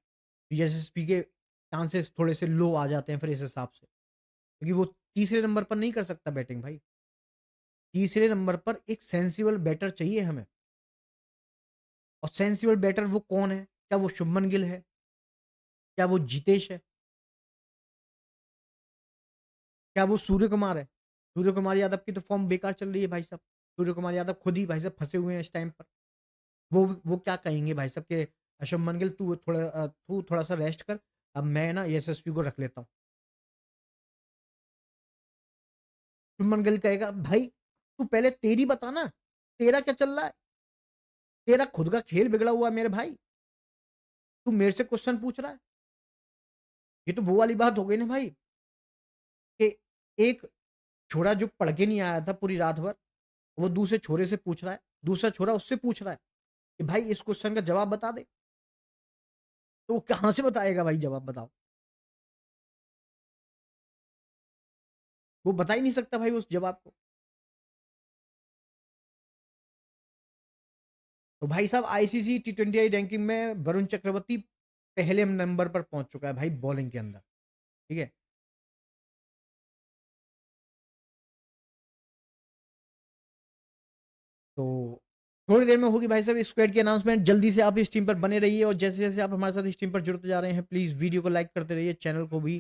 यशस्वी के चांसेस थोड़े से लो आ जाते हैं फिर इस हिसाब से, क्योंकि वो तीसरे नंबर पर नहीं कर सकता बैटिंग भाई। तीसरे नंबर पर एक सेंसिबल बैटर चाहिए हमें। और सेंसिबल बैटर वो कौन है? क्या वो शुभमन गिल है? क्या वो जितेश है? क्या वो सूर्य कुमार है? सूर्य कुमार यादव की तो फॉर्म बेकार चल रही है भाई साहब। सूर्य कुमार यादव खुद ही भाई साहब फंसे हुए हैं इस टाइम पर। वो क्या कहेंगे भाई साहब के शुभमन गिल तू थोड़ा सा रेस्ट कर, अब मैं ना यशस्वी को रख लेता हूँ। शुभमन गिल कहेगा भाई तू पहले तेरी बता ना, तेरा क्या चल रहा है? तेरा खुद का खेल बिगड़ा हुआ है मेरे भाई, तू मेरे से क्वेश्चन पूछ रहा है। ये तो वो वाली बात हो गई ना भाई, कि एक छोरा जो पढ़ के नहीं आया था पूरी रात भर, वो दूसरे छोरे से पूछ रहा है, दूसरा छोरा उससे पूछ रहा है कि भाई इस क्वेश्चन का जवाब बता दे। तो वो कहां से बताएगा भाई जवाब, बताओ। वो बता ही नहीं सकता भाई उस जवाब को। तो भाई साहब आईसीसी T20 रैंकिंग में वरुण चक्रवर्ती पहले नंबर पर पहुंच चुका है भाई बॉलिंग के अंदर, ठीक है। तो थोड़ी देर में होगी भाई साहब स्क्वाड की अनाउंसमेंट। जल्दी से आप इस टीम पर बने रहिए और जैसे जैसे आप हमारे साथ इस टीम पर जुड़ते जा रहे हैं प्लीज वीडियो को लाइक करते रहिए, चैनल को भी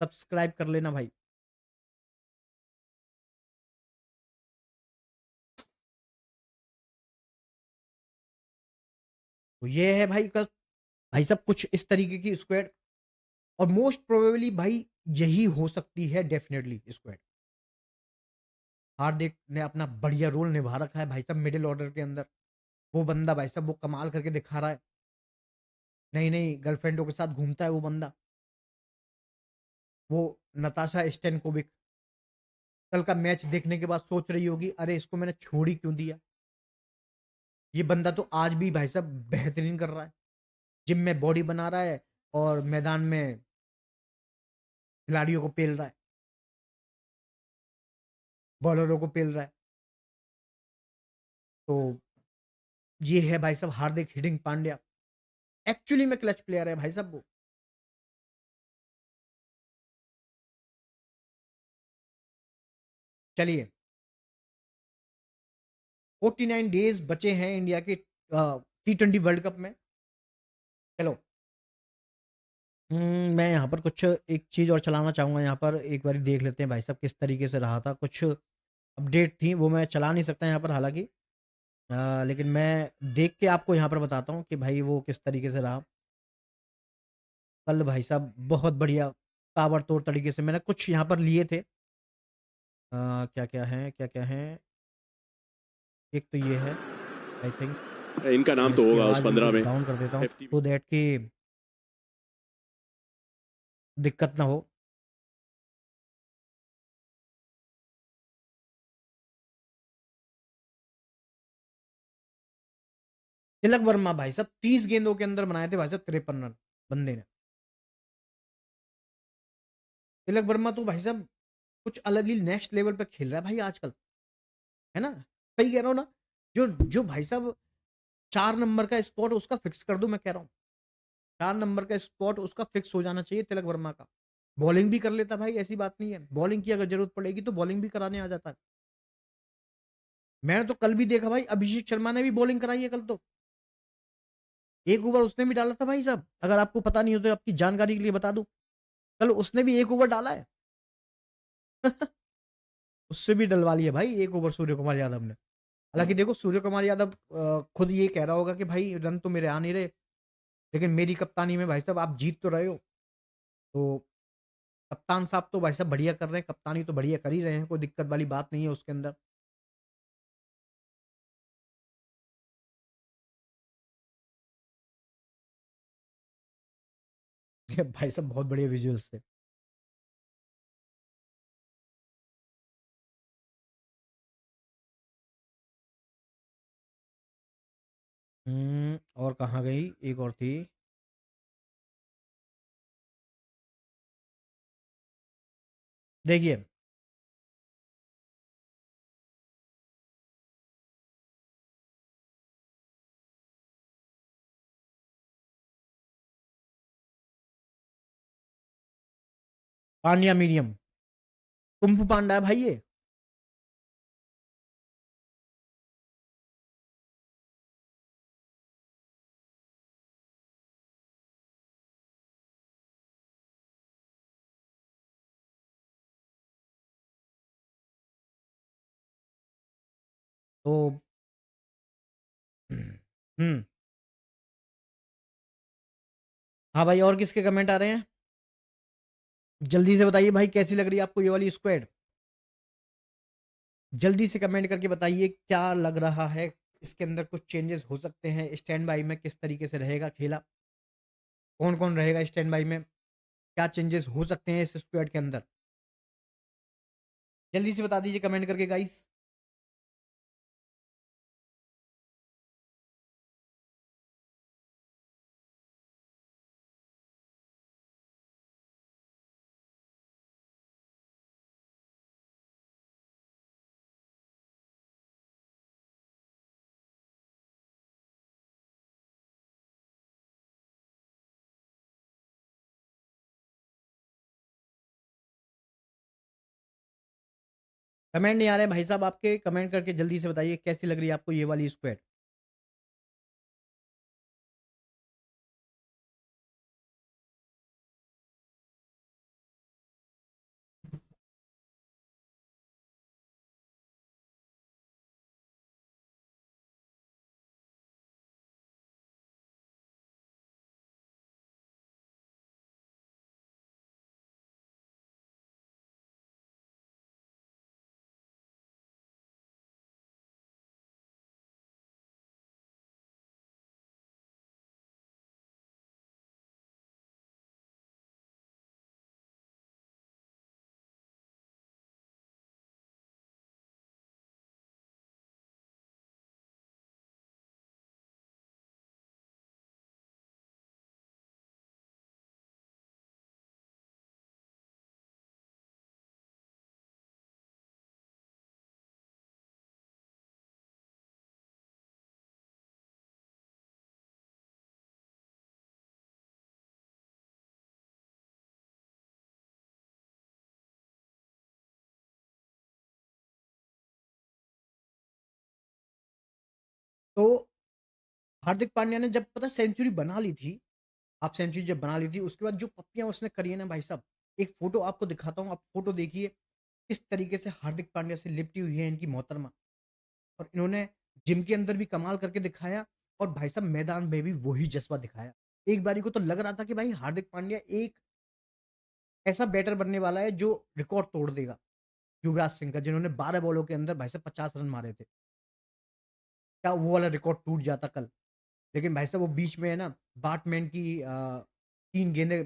सब्सक्राइब कर लेना भाई। तो ये है भाई का भाई साहब कुछ इस तरीके की स्क्वाड। और मोस्ट प्रोबेबली भाई यही हो सकती है डेफिनेटली स्क्वाड। हार्दिक ने अपना बढ़िया रोल निभा रखा है भाई साहब मिडिल ऑर्डर के अंदर। वो बंदा भाई साहब वो कमाल करके दिखा रहा है। नई नई गर्लफ्रेंडों के साथ घूमता है वो बंदा। वो नताशा स्टेनकोविक कल का मैच देखने के बाद सोच रही होगी, अरे इसको मैंने छोड़ ही क्यों दिया। ये बंदा तो आज भी भाई साहब बेहतरीन कर रहा है। जिम में बॉडी बना रहा है और मैदान में खिलाड़ियों को पेल रहा है, बॉलरों को पेल रहा है। तो ये है भाई साहब हार्दिक हिडिंग पांड्या। एक्चुअली में क्लच प्लेयर है भाई साहब वो। चलिए 49 डेज बचे हैं इंडिया के T20 वर्ल्ड कप में। चलो मैं यहाँ पर कुछ एक चीज और चलाना चाहूंगा। यहाँ पर एक बार देख लेते हैं भाई साहब किस तरीके से रहा था। कुछ अपडेट थी वो मैं चला नहीं सकता यहाँ पर हालांकि, लेकिन मैं देख के आपको यहाँ पर बताता हूँ कि भाई वो किस तरीके से रहा। कल भाई साहब बहुत बढ़िया ताबड़तोड़ तरीके से मैंने कुछ यहाँ पर लिए थे। क्या क्या है क्या क्या है। एक तो ये है आई थिंक। इनका नाम मैं तो इसकी होगा उस आवाज़ 15 बिल्कुल में। डाउन कर देता हूँ एफटीवी सो दैट कि दिक्कत ना हो। तिलक वर्मा भाई साहब 30 गेंदों के अंदर बनाए थे भाई साहब 53 रन बंदे ने। तिलक वर्मा तो भाई साहब कुछ अलग ही नेक्स्ट लेवल पर खेल रहा है भाई आजकल, है ना। सही कह रहा हूँ ना। जो जो भाई साहब 4 नंबर का स्पॉट उसका फिक्स कर दूं, मैं कह रहा हूँ 4 नंबर का स्पॉट उसका फिक्स हो जाना चाहिए तिलक वर्मा का। बॉलिंग भी कर लेता भाई, ऐसी बात नहीं है। बॉलिंग की अगर जरूरत पड़ेगी तो बॉलिंग भी कराने आ जाता है। मैंने तो कल भी देखा भाई, अभिषेक शर्मा ने भी बॉलिंग कराई है कल तो। एक ओवर उसने भी डाला था भाई साहब, अगर आपको पता नहीं हो तो आपकी जानकारी के लिए बता दूं। कल उसने भी एक ओवर डाला है। उससे भी डलवा लिया भाई एक ओवर सूर्य कुमार यादव ने। हालांकि देखो सूर्य कुमार यादव खुद ये कह रहा होगा कि भाई रन तो मेरे आ नहीं रहे, लेकिन मेरी कप्तानी में भाई साहब आप जीत तो रहे हो। तो कप्तान साहब तो भाई साहब बढ़िया कर रहे हैं, कप्तानी तो बढ़िया कर ही रहे हैं, कोई दिक्कत वाली बात नहीं है उसके अंदर। भाई साहब बहुत बढ़िया विजुअल्स थे। और कहाँ गई, एक और थी। देखिए पांड्या मीडियम, कुंभ पांडा है भाई ये। तो हम्म। हाँ भाई और किसके कमेंट आ रहे हैं, जल्दी से बताइए भाई कैसी लग रही है आपको ये वाली स्क्वाड। जल्दी से कमेंट करके बताइए क्या लग रहा है। इसके अंदर कुछ चेंजेस हो सकते हैं, स्टैंड बाई में किस तरीके से रहेगा खेला, कौन कौन रहेगा स्टैंड बाई में, क्या चेंजेस हो सकते हैं इस स्क्वाड के अंदर। जल्दी से बता दीजिए कमेंट करके गाइस। कमेंट नहीं आ रहे भाई साहब आपके, कमेंट करके जल्दी से बताइए कैसी लग रही है आपको ये वाली स्क्वाड। तो हार्दिक पांड्या ने जब पता सेंचुरी बना ली थी, हाफ सेंचुरी जब बना ली थी, उसके बाद जो पप्पियाँ उसने करी है ना भाई साहब, एक फ़ोटो आपको दिखाता हूँ, आप फ़ोटो देखिए, किस तरीके से हार्दिक पांड्या से लिपटी हुई है इनकी मोहतरमा। और इन्होंने जिम के अंदर भी कमाल करके दिखाया और भाई साहब मैदान में भी वही जज़्बा दिखाया। एक बारी को तो लग रहा था कि भाई हार्दिक पांड्या एक ऐसा बैटर बनने वाला है जो रिकॉर्ड तोड़ देगा, युवराज सिंह का, जिन्होंने 12 बॉलों के अंदर भाई साहब 50 रन मारे थे। क्या वो वाला रिकॉर्ड टूट जाता कल? लेकिन भाई साहब वो बीच में है ना बैट्समैन की 3 गेंदें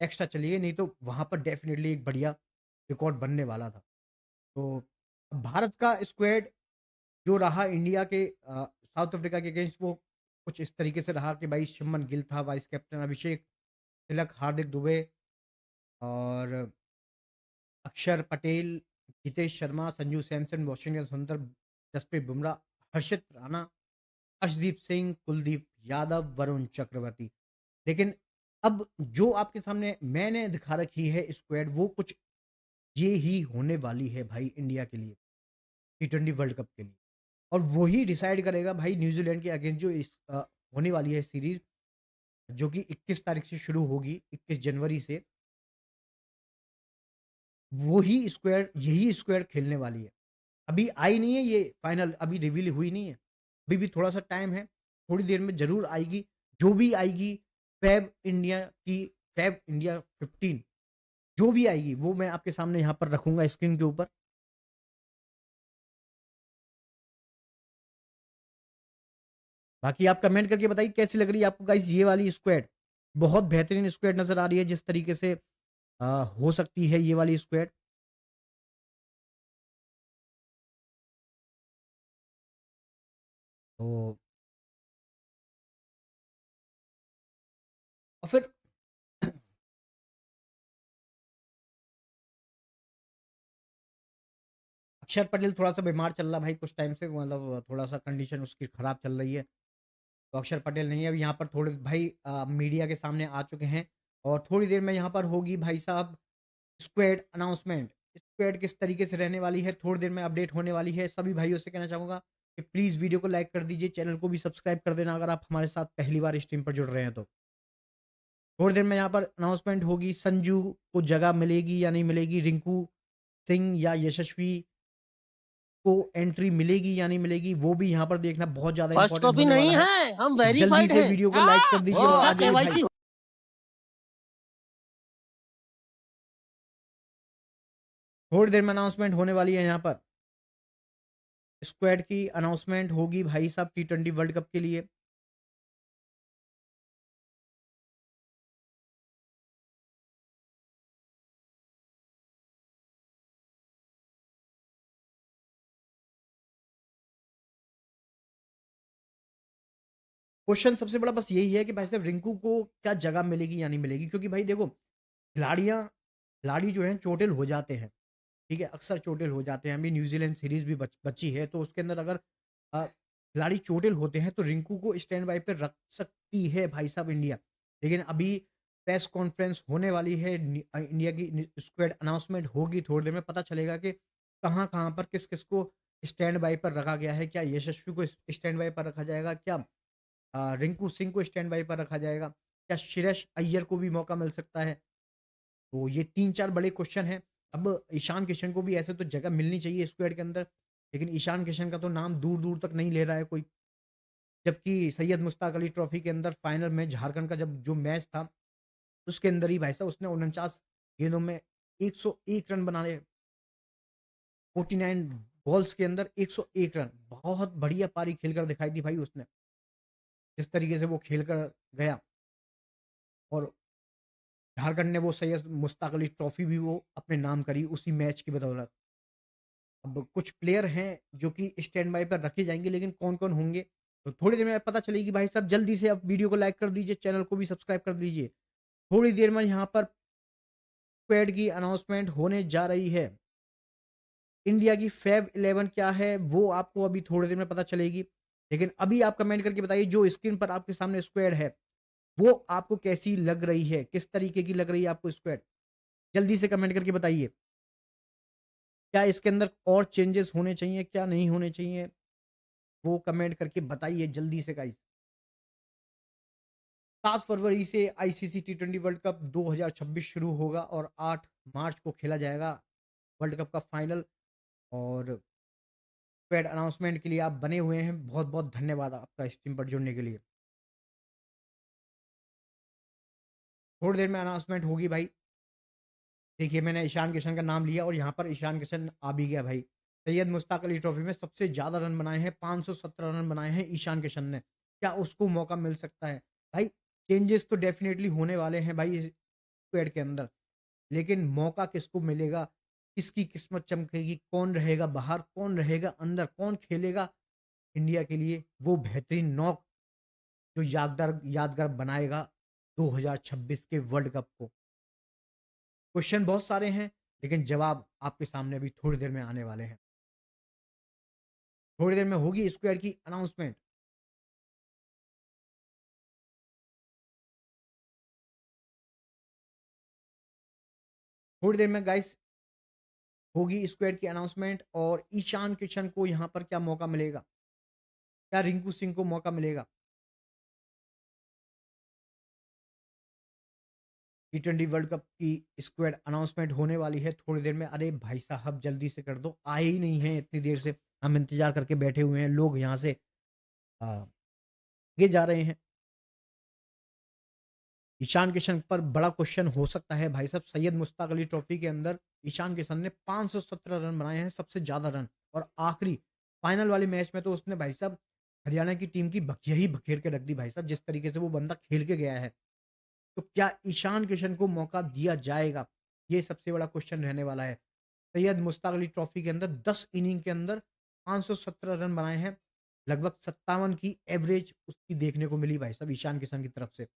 एक्स्ट्रा चली गई, नहीं तो वहाँ पर डेफ़िनिटली एक बढ़िया रिकॉर्ड बनने वाला था। तो भारत का स्क्वाड जो रहा इंडिया के साउथ अफ्रीका के अगेंस्ट, वो कुछ इस तरीके से रहा कि भाई शुभमन गिल था वाइस कैप्टन, अभिषेक तिलक, हार्दिक दुबे और अक्षर पटेल, हितेश शर्मा, संजू सैमसन, वाशिंगटन सुंदर, जसप्रीत बुमराह, हर्षित राणा, अर्शदीप सिंह, कुलदीप यादव, वरुण चक्रवर्ती। लेकिन अब जो आपके सामने मैंने दिखा रखी है स्क्वाड, वो कुछ ये ही होने वाली है भाई इंडिया के लिए, टी20 वर्ल्ड कप के लिए। और वही डिसाइड करेगा भाई न्यूजीलैंड के अगेंस्ट जो होने वाली है सीरीज, जो कि 21 तारीख से शुरू होगी, 21 जनवरी से। वही स्क्वाड, यही स्क्वाड खेलने वाली है। अभी आई नहीं है ये फाइनल, अभी रिवील हुई नहीं है। अभी भी थोड़ा-सा टाइम है, थोड़ी देर में ज़रूर आएगी। जो भी आएगी फैब इंडिया 15 जो भी आएगी वो मैं आपके सामने यहाँ पर रखूँगा स्क्रीन के ऊपर। बाकी आप कमेंट करके बताइए कैसी लग रही है आपको गाइस ये वाली स्क्वाड। बहुत बेहतरीन स्क्वाड नज़र आ रही है जिस तरीके से अ, हो सकती है ये वाली स्क्वाड। तो और फिर अक्षर पटेल थोड़ा-सा बीमार चल रहा है भाई कुछ टाइम से, मतलब थोड़ा-सा कंडीशन उसकी खराब चल रही है। तो अक्षर पटेल नहीं है अभी यहाँ पर, थोड़े भाई मीडिया के सामने आ चुके हैं और थोड़ी देर में यहाँ पर होगी भाई साहब स्क्वाड अनाउंसमेंट। स्क्वाड किस तरीके से रहने वाली है, थोड़ी देर में अपडेट होने वाली है। सभी भाइयों से कहना चाहूँगा कि प्लीज़ वीडियो को लाइक कर दीजिए, चैनल को भी सब्सक्राइब कर देना अगर आप हमारे साथ पहली बार स्ट्रीम पर जुड़ रहे हैं तो। थोड़ी देर में यहाँ पर अनाउंसमेंट होगी, संजू को जगह मिलेगी या नहीं मिलेगी, रिंकू सिंह या यशस्वी को एंट्री मिलेगी या नहीं मिलेगी, वो भी यहाँ पर देखना बहुत ज़्यादा फर्स्ट इंपॉर्टेंट कॉपी होने नहीं वाला है। है, हम जल्दी वेरीफाइड से हैं। वीडियो को लाइक कर दीजिए और इसका आ जाइए भाई। केवाईसी थोड़ी देर में अनाउंसमेंट होने वाली है यहाँ पर। स्क्वाड की अनाउंसमेंट होगी भाई साहब टी20 वर्ल्ड कप के लिए। क्वेश्चन सबसे बड़ा बस यही है कि भाई साहब रिंकू को क्या जगह मिलेगी या नहीं मिलेगी, क्योंकि भाई देखो खिलाड़ी जो हैं चोटिल हो जाते हैं, ठीक है, अक्सर चोटिल हो जाते हैं। अभी न्यूजीलैंड सीरीज भी बची है तो उसके अंदर अगर खिलाड़ी चोटिल होते हैं तो रिंकू को स्टैंड बाय पे रख सकती है भाई साहब इंडिया। लेकिन अभी प्रेस कॉन्फ्रेंस होने वाली है, इंडिया की स्क्वाड अनाउंसमेंट होगी, थोड़ी देर में पता चलेगा कि कहाँ कहाँ पर किस किस को स्टैंड बाय पर रखा गया है। क्या यशस्वी को स्टैंड बाय पर रखा जाएगा, क्या रिंकू सिंह को स्टैंड बाय पर रखा जाएगा, क्या श्रेयस अय्यर को भी मौका मिल सकता है। तो ये 3-4 बड़े क्वेश्चन हैं। अब ईशान किशन को भी ऐसे तो जगह मिलनी चाहिए स्क्वाड के अंदर, लेकिन ईशान किशन का तो नाम दूर-दूर तक नहीं ले रहा है कोई। जबकि सैयद मुश्ताक अली ट्रॉफी के अंदर फाइनल में झारखंड का जब जो मैच था, उसके अंदर ही भाई साहब उसने 49 गेंदों में 101 रन बनाए, 49 बॉल्स के अंदर 101 रन। बहुत बढ़िया पारी खेलकर दिखाई थी भाई उसने, जिस तरीके से वो खेल कर गया। और झारखंड ने वो सैयद मुश्ताक अली ट्रॉफी भी वो अपने नाम करी उसी मैच की बदौलत। अब कुछ प्लेयर हैं जो कि स्टैंड बाय पर रखे जाएँगे, लेकिन कौन-कौन होंगे, तो थोड़ी देर में पता चलेगी भाई साहब। जल्दी से आप वीडियो को लाइक कर दीजिए, चैनल को भी सब्सक्राइब कर दीजिए। थोड़ी देर में यहाँ पर स्क्वाड की अनाउंसमेंट होने जा रही है। इंडिया की फैब 11 क्या है, वो आपको अभी थोड़ी देर में पता चलेगी। लेकिन अभी आप कमेंट करके बताइए जो स्क्रीन पर आपके सामने स्क्वाड है, वो आपको कैसी लग रही है? किस तरीके की लग रही है आपको स्क्वाड? जल्दी से कमेंट करके बताइए। क्या इसके अंदर और चेंजेस होने चाहिए, क्या नहीं होने चाहिए? वो कमेंट करके बताइए जल्दी से गाइस। 7 फरवरी से आईसीसी टी20 वर्ल्ड कप 2026 शुरू होगा और 8 मार्च को खेला जाएगा वर्ल्ड कप का फाइनल। और पेड अनाउंसमेंट के लिए आप बने हुए हैं, बहुत बहुत धन्यवाद आपका स्ट्रीम पर जुड़ने के लिए। थोड़ी देर में अनाउंसमेंट होगी भाई। देखिए मैंने ईशान किशन का नाम लिया और यहाँ पर ईशान किशन आ भी गया भाई। सैयद मुश्ताक अली ट्रॉफी में सबसे ज़्यादा रन बनाए हैं, 517 रन बनाए हैं ईशान किशन ने। क्या उसको मौका मिल सकता है भाई? चेंजेस तो डेफिनेटली होने वाले हैं भाई इस स्क्वाड के अंदर, लेकिन मौका किसको मिलेगा, किसकी किस्मत चमकेगी, कौन रहेगा बाहर, कौन रहेगा अंदर, कौन खेलेगा इंडिया के लिए वो बेहतरीन नॉक जो यादगार यादगार बनाएगा 2026 के वर्ल्ड कप को। क्वेश्चन बहुत सारे हैं, लेकिन जवाब आपके सामने अभी थोड़ी देर में आने वाले हैं। थोड़ी देर में होगी स्क्वाड की अनाउंसमेंट। थोड़ी देर में गाइस होगी स्क्वाड की अनाउंसमेंट और ईशान किशन को यहाँ पर क्या मौका मिलेगा, क्या रिंकू सिंह को मौका मिलेगा। टी20 वर्ल्ड कप की स्क्वाड अनाउंसमेंट होने वाली है थोड़ी देर में। अरे भाई साहब जल्दी से कर दो, आए ही नहीं है इतनी देर से, हम इंतजार करके बैठे हुए हैं, लोग यहाँ से ये जा रहे हैं। ईशान किशन पर बड़ा क्वेश्चन हो सकता है भाई साहब। सैयद मुश्ताक अली ट्रॉफी के अंदर ईशान किशन ने 517 रन बनाए हैं, सबसे ज्यादा रन। और आखिरी फाइनल वाले मैच में तो उसने भाई साहब हरियाणा की टीम की बखिया ही बखेर के रख दी भाई साहब, जिस तरीके से वो बंदा खेल के गया है। तो क्या ईशान किशन को मौका दिया जाएगा, ये सबसे बड़ा क्वेश्चन रहने वाला है। सैयद मुश्ताक अली ट्रॉफी के अंदर 10 इनिंग के अंदर 517 रन बनाए हैं, लगभग 57 की एवरेज उसकी देखने को मिली भाई साहब ईशान किशन की तरफ से।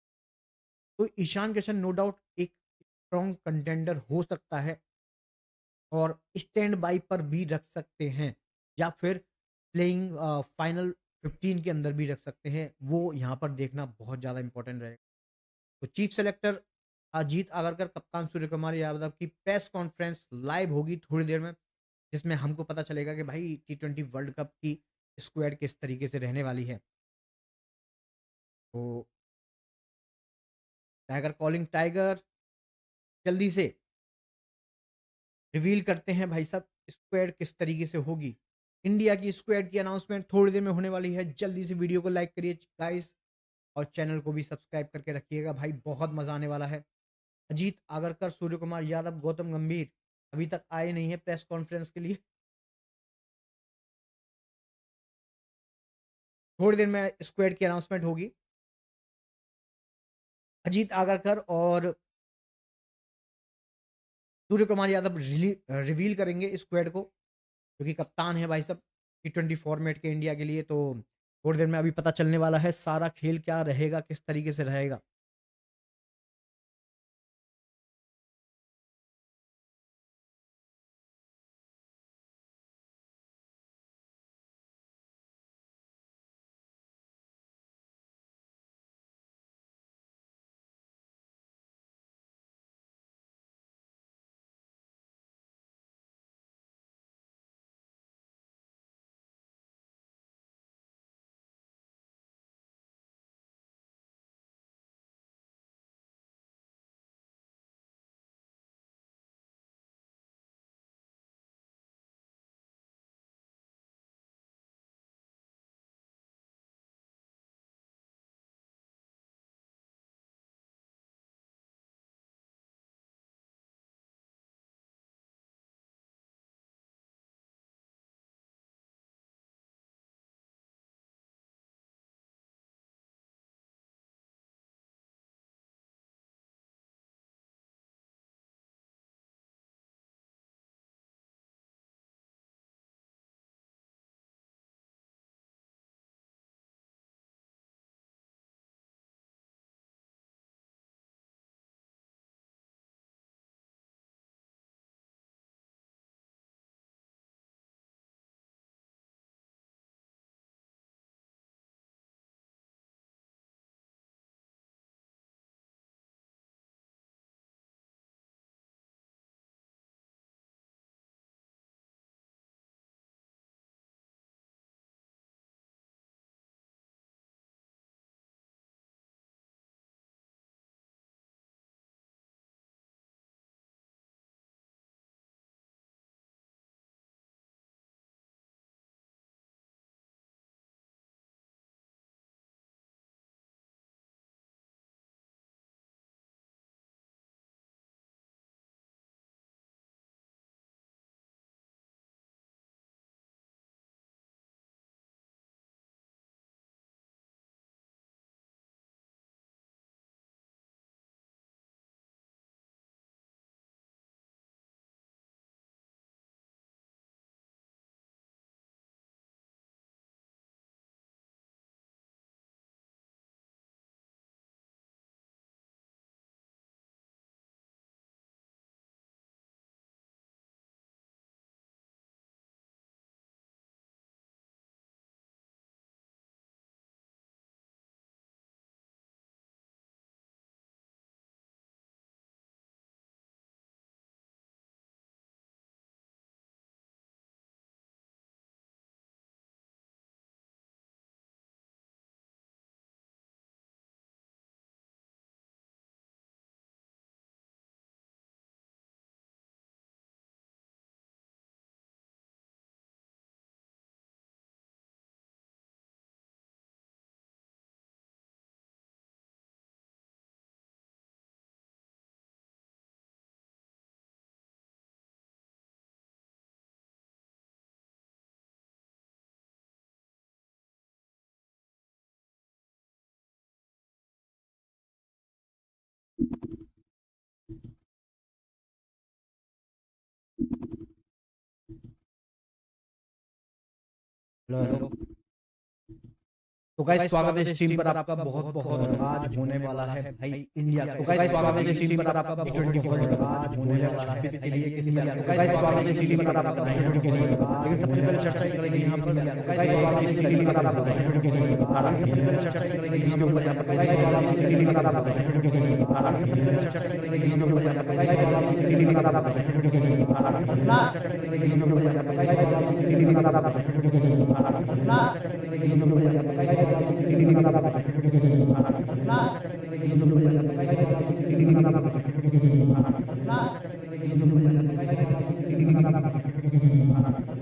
तो ईशान किशन नो डाउट एक स्ट्रॉन्ग कंटेंडर हो सकता है और स्टैंड बाई पर भी रख सकते हैं, या फिर प्लेइंग फाइनल 15 के अंदर भी रख सकते हैं। वो यहाँ पर देखना बहुत ज़्यादा इंपॉर्टेंट रहेगा। तो चीफ सेलेक्टर अजीत आगरकर, कप्तान सूर्य कुमार यादव की प्रेस कॉन्फ्रेंस लाइव होगी थोड़ी देर में, जिसमें हमको पता चलेगा कि भाई टी20 वर्ल्ड कप की स्क्वाड किस तरीके से रहने वाली है। तो टाइगर कॉलिंग टाइगर, जल्दी से रिवील करते हैं भाई साहब स्क्वाड किस तरीके से होगी। इंडिया की स्क्वाड की अनाउंसमेंट थोड़ी देर में होने वाली है। जल्दी से वीडियो को लाइक करिए गाइस और चैनल को भी सब्सक्राइब करके रखिएगा भाई, बहुत मजा आने वाला है। अजीत आगरकर, सूर्य कुमार यादव, गौतम गंभीर अभी तक आए नहीं है प्रेस कॉन्फ्रेंस के लिए। थोड़ी देर में स्क्वाड की अनाउंसमेंट होगी। अजीत आगरकर और सूर्य कुमार यादव रिवील करेंगे स्क्वाड को, क्योंकि कप्तान है भाई साहब टी20 फॉर्मेट के इंडिया के लिए। तो थोड़ी देर में अभी पता चलने वाला है सारा खेल क्या रहेगा, किस तरीके से रहेगा। Hello hello. तो गाइस स्वागत है स्ट्रीम पर आपका बहुत बहुत। आज होने वाला है भाई इंडिया का। तो गाइस स्वागत है स्ट्रीम पर आपका T20 बहुत आज होने वाला है 26 के लिए किस मैच। तो गाइस स्वागत है स्ट्रीम पर आपका T20 के लिए। लेकिन सबसे पहले चर्चा करेंगे यहां पर। गाइस स्वागत है स्ट्रीम पर आपका T20 के लिए। हालांकि सबसे पहले चर्चा करेंगे इसके ऊपर यहां पर। गाइस स्वागत है स्ट्रीम पर आपका T20 के लिए। हालांकि सबसे पहले चर्चा करेंगे इसके ऊपर यहां पर। गाइस स्वागत है स्ट्रीम पर आपका T20 के लिए। हालांकि ना चर्चा करेंगे इसके ऊपर यहां पर। गाइस स्वागत है स्ट्रीम पर आपका T20 के लिए। हालांकि ना चर्चा करेंगे इसके ऊपर यहां पर। गाइस स्वागत है स्ट्रीम पर आपका T20 के लिए।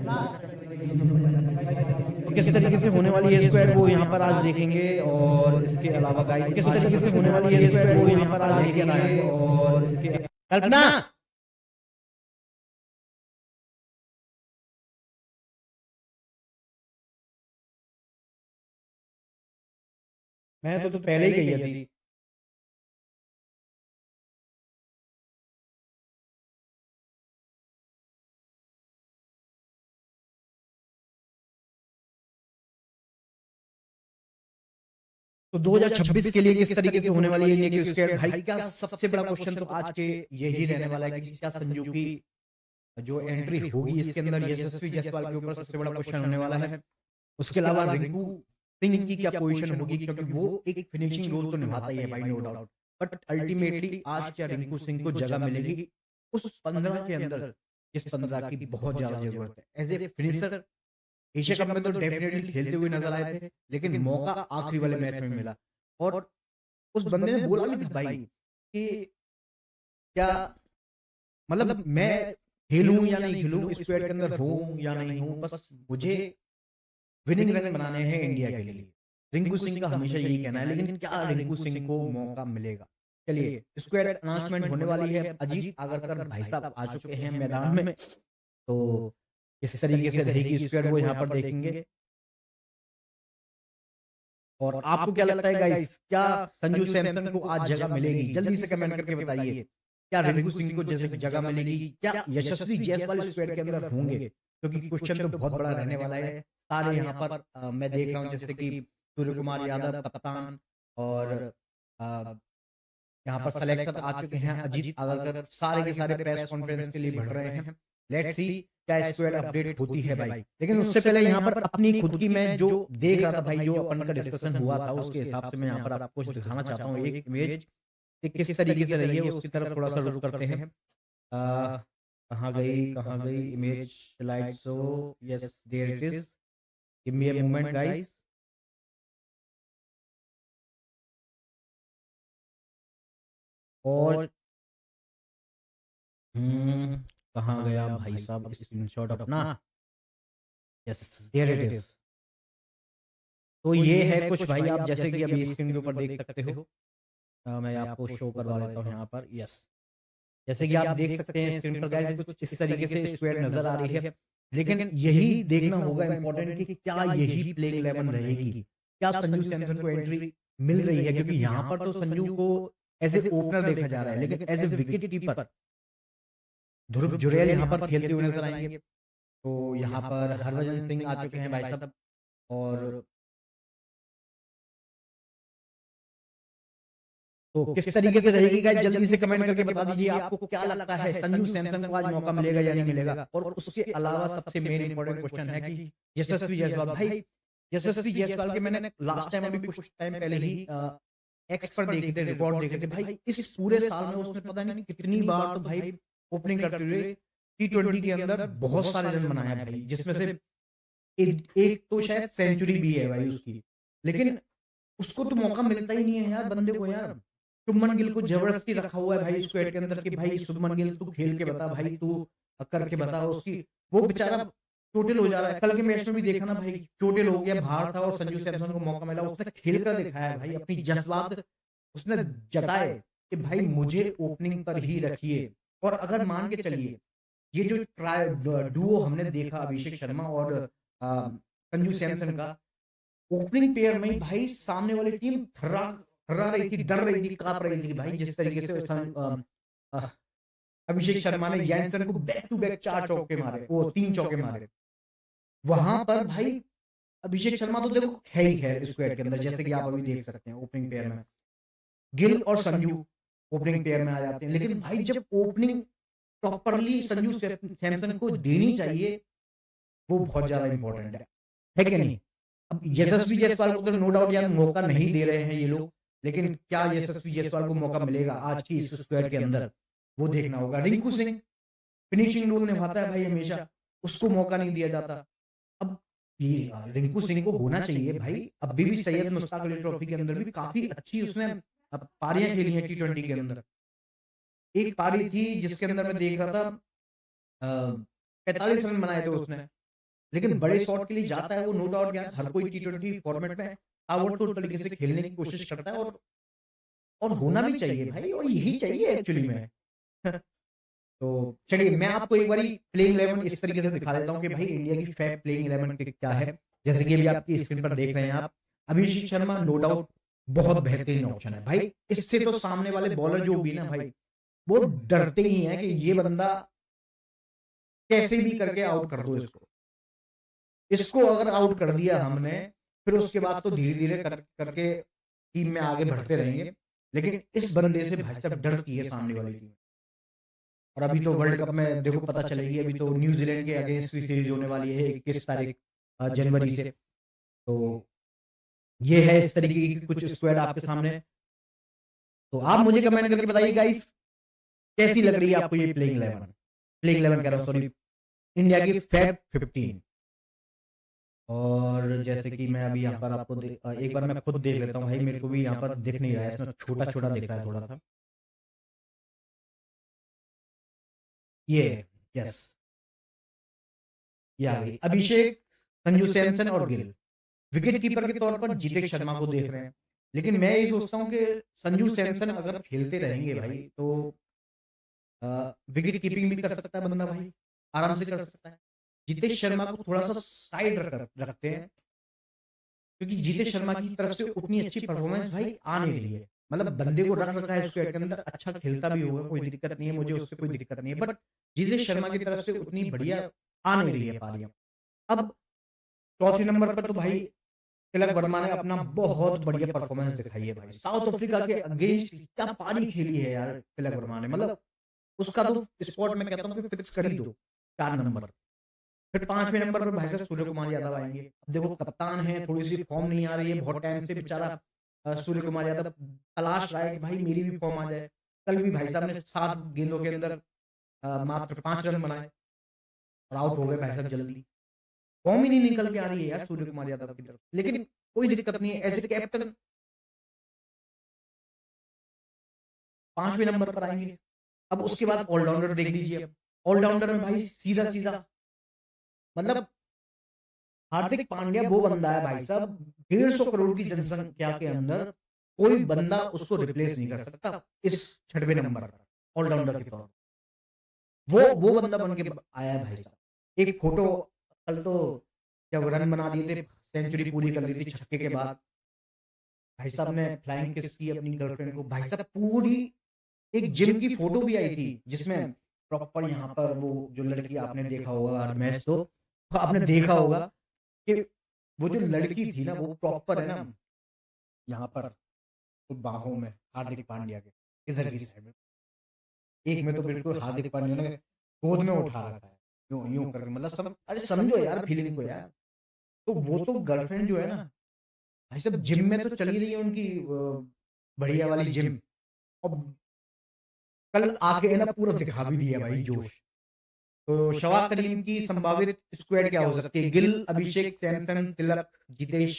ना किस तरीके से होने वाली है स्क्वाड वो यहाँ पर आज देखेंगे। और इसके अलावा गाइस किस तरीके से होने वाली है स्क्वाड वो यहाँ पर आज देखेंगे। और इसके कल्पना मैंने तो पहले ही कही थी। तो 2026 के लिए किस तरीके से होने वाली है इंडिया की स्क्वाड भाई का सबसे बड़ा क्वेश्चन तो आज के यही रहने वाला है कि क्या संजू की जो एंट्री होगी इसके अंदर यशस्वी जायसवाल के ऊपर सबसे बड़ा क्वेश्चन होने वाला है। उसके अलावा रिंकू सिंह की क्या पोजीशन होगी क्योंकि वो एक फिनिशिंग रोल तो निभाता ही है भाई नो डाउट। बट अल्टीमेटली आज क्या रिंकू सिंह को जगह मिलेगी उस 15 के अंदर जिस 15 की बहुत ज्यादा जरूरत है। As a finisher Asia cup में तो डेफिनेटली खेलते हुए नजर आए थे लेकिन मौका आखिरी वाले मैच में मिला। और उस बंदे ने बोला भी था भाई कि क्या मतलब मैं खेलूं या नहीं खेलूं स्क्वाड के अंदर हूं या नहीं हूं बस मुझे विनिंग रन बनाने हैं इंडिया के लिए। रिंकू सिंह का हमेशा यही कहना है लेकिन क्या रिंकू सिंह को मौका मिलेगा। चलिए स्क्वाड अनाउंसमेंट होने वाली है। अजीत आगरकर भाई साहब आ चुके हैं मैदान में तो किस तरीके से रहेगी स्क्वाड वो यहाँ पर देखेंगे। और आपको क्या लगता है गाइस क्या संजू सैमसन को आज जगह मिलेगी जल्दी से कमेंट करके बताइए। क्या रिंकू सिंह को जैसे जगह मिलेगी क्या यशस्वी जायसवाल स्क्वाड के अंदर होंगे क्योंकि क्वेश्चन तो बहुत बड़ा रहने वाला है। सारे यहाँ पर मैं देख रहा हूँ जैसे कि सूर्य कुमार यादव कप्तान और यहाँ पर सेलेक्टर आ चुके हैं अजीत आगरकर सारे के सारे प्रेस कॉन्फ्रेंस के लिए बढ़ रहे हैं। लेट्स सी क्या स्क्वाड अपडेट होती है भाई। लेकिन उससे पहले यहाँ पर अपनी खुद की मैं जो देख रहा था भाई जो अपन का डिस्कशन हुआ था उसके हिसाब से मैं यहाँ पर आपको कुछ दिखाना चाहता हूँ एक इमेज किस तरीके से रही है उसकी तरफ थोड़ा सा रुक करते हैं। कहाँ गई image slide show. Yes there it is. Give me a moment guys. और कहाँ गया भाई साहब स्क्रीनशॉट अपना। Yes there it is. तो ये है कुछ भाई आप जैसे कि अभी स्क्रीन के ऊपर देख सकते हो। मैं आपको शो करवा देता हूँ यहाँ पर। यस जैसे कि आप देख सकते हैं स्क्रीन पर गाइस कुछ इस तरीके से स्क्वाड नजर आ रही है। लेकिन यही देखना होगा इंपॉर्टेंट कि क्या यही प्लेइंग 11 रहेगी क्या संजू सैमसन को एंट्री मिल रही है क्योंकि यहाँ पर तो संजू को एज ए ओपनर देखा जा रहा है लेकिन एज ए विकेट कीपर ध्रुव जुरैल यहाँ पर खेलते हुए नजर आएंगे। तो यहाँ पर हरभजन सिंह आ चुके हैं भाई साहब। और तो किस तरीके से रहेगी गाइस जल्दी से कमेंट करके बता दीजिए आपको क्या लगता है संजू सैमसन को आज मौका मिलेगा या नहीं मिलेगा। और उसके अलावा सबसे मेन इंपॉर्टेंट क्वेश्चन है कि यशस्वी जायसवाल भाई यशस्वी जायसवाल के मैंने लास्ट टाइम अभी कुछ टाइम पहले ही एक्स पर देखे थे रिकॉर्ड देखे थे भाई इस पूरे साल में उसने पता नहीं कितनी बार तो भाई ओपनिंग करते हुए T20 के अंदर बहुत सारे रन बनाए हैं भाई जिसमें से एक तो शायद सेंचुरी भी है भाई उसकी। लेकिन उसको तो मौका मिलता ही नहीं है यार बंदे को यार। शुभमन गिल को जबरदस्ती रखा हुआ है भाई स्क्वाड के अंदर कि भाई शुभमन गिल तू खेल के बता भाई तू करके बता। उसकी वो बेचारा चोटिल हो जा रहा है। कल के मैच में भी देखा ना भाई चोटिल हो गया बाहर था और संजू सैमसन को मौका मिला उसने खेल कर दिखाया है भाई अपनी जज्बात उसने जताए कि भाई मुझे ओपनिंग पर ही रखिए। और अगर मान के चलिए ये जो डुओ हमने देखा अभिषेक शर्मा और संजू सैमसन का ओपनिंग पेयर में भाई सामने वाली टीम थर्रा रही थी, डर रही थी, काँप रही थी कि भाई जिस तरीके से अ, अभिषेक शर्मा ने जैनसन को बैक टू बैक 4 चौके मारे, वो 3 चौके मारे। वहाँ पर भाई अभिषेक शर्मा तो देखो है ही है स्क्वाड के अंदर, जैसे कि आप अभी देख सकते हैं ओपनिंग पेयर में। गिल और संजू ओपनिंग पेयर में आ जाते हैं, लेकिन भाई जब ओपनिंग प्रॉपरली संजू सैमसन को देनी चाहिए, वो बहुत ज्यादा इंपॉर्टेंट है कि नहीं? अब यशस्वी जायसवाल को तो नो डाउट यार मौका नहीं दे रहे हैं ये लोग, लेकिन क्या यशस्वी जायसवाल को मौका मिलेगा आज की इस स्क्वाड के अंदर, वो देखना होगा। रिंकू सिंह फिनिशिंग रोल निभाता है भाई हमेशा, उसको मौका नहीं दिया जाता। अब ये रिंकू सिंह को होना चाहिए भाई। अभी भी सैयद मुश्ताक अली ट्रॉफी के अंदर भी काफी अच्छी उसने पारियां खेली हैं T20 के अंदर। एक पारी थी जिसके अंदर मैं देख रहा था 45 रन बनाए थे उसने, लेकिन बड़े शॉट के लिए जाता है वो, नो डाउट यार हर कोई T20 फॉर्मेट में ताबड़तोड़ तरीके से खेलने की कोशिश करता है, और होना भी चाहिए भाई, और यही चाहिए एक्चुअली में। तो चलिए मैं आपको एक बारी प्लेइंग 11 इस तरीके से दिखा देता हूँ कि भाई इंडिया की फैब प्लेइंग 11 क्या है। जैसे कि अभी आपकी स्क्रीन पर देख रहे हैं आप, अभिषेक शर्मा नो डाउट बहुत बेहतरीन ऑप्शन है भाई। इससे तो सामने वाले बॉलर जो भी ना भाई, वो डरते ही हैं कि ये बंदा कैसे भी करके आउट कर दो इसको। इसको अगर आउट कर दिया हमने, फिर उसके बाद तो धीरे धीरे करके टीम में आगे बढ़ते रहेंगे, लेकिन इस बंदे से भाई साहब डरती है सामने वाली टीम। और अभी तो वर्ल्ड कप में देखो पता चलेगी, अभी तो न्यूजीलैंड के अगेंस्ट भी सीरीज होने वाली है 21 तारीख जनवरी से। तो ये है इस तरीके की कुछ स्क्वाड आपके सामने। तो आप मुझे कमेंट करके बताइए गाइस, कैसी लग रही है आपको ये प्लेइंग 11, प्लेइंग 11 कह रहा हूँ सॉरी, इंडिया की फैब 15। और जैसे कि मैं अभी यहाँ पर आपको एक बार मैं खुद देख लेता हूँ भाई, मेरे को भी यहाँ पर दिख नहीं रहा है, इसमें छोटा छोटा दिख रहा है थोड़ा सा। ये यस, ये आ गई अभिषेक, संजू सैमसन और गिल। विकेट कीपर के तौर पर जीतेश शर्मा को देख रहे हैं, लेकिन मैं ये सोचता हूँ कि संजू सैमसन अगर खेलते रहेंगे भाई तो विकेट कीपिंग भी कर सकता है बंदा भाई, आराम से कर सकता है। जीतेश शर्मा को थोड़ा सा साइड रखते हैं, क्योंकि जीतेश शर्मा की तरफ से उतनी अच्छी परफॉर्मेंस भाई आ नहीं रही है। मतलब बंदे को रख रखा है स्क्वाड के अंदर, अच्छा खेलता भी होगा, कोई दिक्कत नहीं है, मुझे उससे कोई दिक्कत नहीं है, बट जीतेश शर्मा की तरफ से उतनी बढ़िया आ नहीं रही है पारियां। अब चौथे नंबर पर तो भाई तिलक वर्मा ने अपना बहुत बढ़िया परफॉर्मेंस दिखाई है भाई, साउथ अफ्रीका के अगेंस्ट क्या पारी खेली है यार तिलक वर्मा ने। मतलब उसका तो स्पॉट में कहता हूँ कि फिक्स कर ही दो 4 नंबर। फिर 5वें नंबर पर भाई साहब सूर्य कुमार यादव आएंगे। अब देखो कप्तान है, थोड़ी सी फॉर्म नहीं आ रही है बहुत टाइम से बेचारा सूर्य कुमार यादव तलाश रहा है कि भाई मेरी भी फॉर्म आ जाए। कल भी भाई साहब ने 7 गेंदों के अंदर मात्र 5 रन बनाए और आउट हो गए भाई साहब जल्दी। फॉर्म ही नहीं निकल के आ रही है यार सूर्य कुमार यादव की तरफ, लेकिन कोई दिक्कत नहीं है, एज ए कैप्टन 5वें नंबर पर आएंगे। अब उसके बाद ऑलराउंडर देख लीजिए। अब ऑलराउंडर में भाई सीधा सीधा मतलब हार्दिक पांड्या वो बंदा है भाई साहब, 150 करोड़ की जनसंख्या के अंदर कोई बंदा उसको रिप्लेस नहीं कर सकता इस 6वें नंबर पर ऑलराउंडर के तौर पर। वो बंदा बन के आया है भाई साहब। एक फोटो कल तो जब रन बना दिए थे, सेंचुरी पूरी कर ली थी छक्के के बाद, भाई साहब ने फ्लाइंग किस की अपनी गर्लफ्रेंड को, भाई साहब पूरी एक जिम की फोटो भी आई थी जिसमें प्रॉपर यहाँ पर वो जो लड़की आपने देखा होगा मैच, तो आपने देखा होगा कि वो जो लड़की थी ना वो प्रॉपर है ना यहाँ पर तो बाहों में हार्दिक पांड्या के इधर की साइड में, एक में तो बिल्कुल हार्दिक पांड्या ने गोद में उठा रखा है यूं यूं करके, मतलब सब अरे समझो यार फीलिंग को यार। तो वो तो गर्लफ्रेंड जो है ना भाई साहब जिम में तो चली रही है उनकी बढ़िया वाली जिम, और कल आके है ना पूरा दिखा भी दिया भाई जोश। तो शवाब करीम की संभावित स्क्वाड क्या हो सकती है? गिल, अभिषेक, सैमसन, तिलक, जितेश,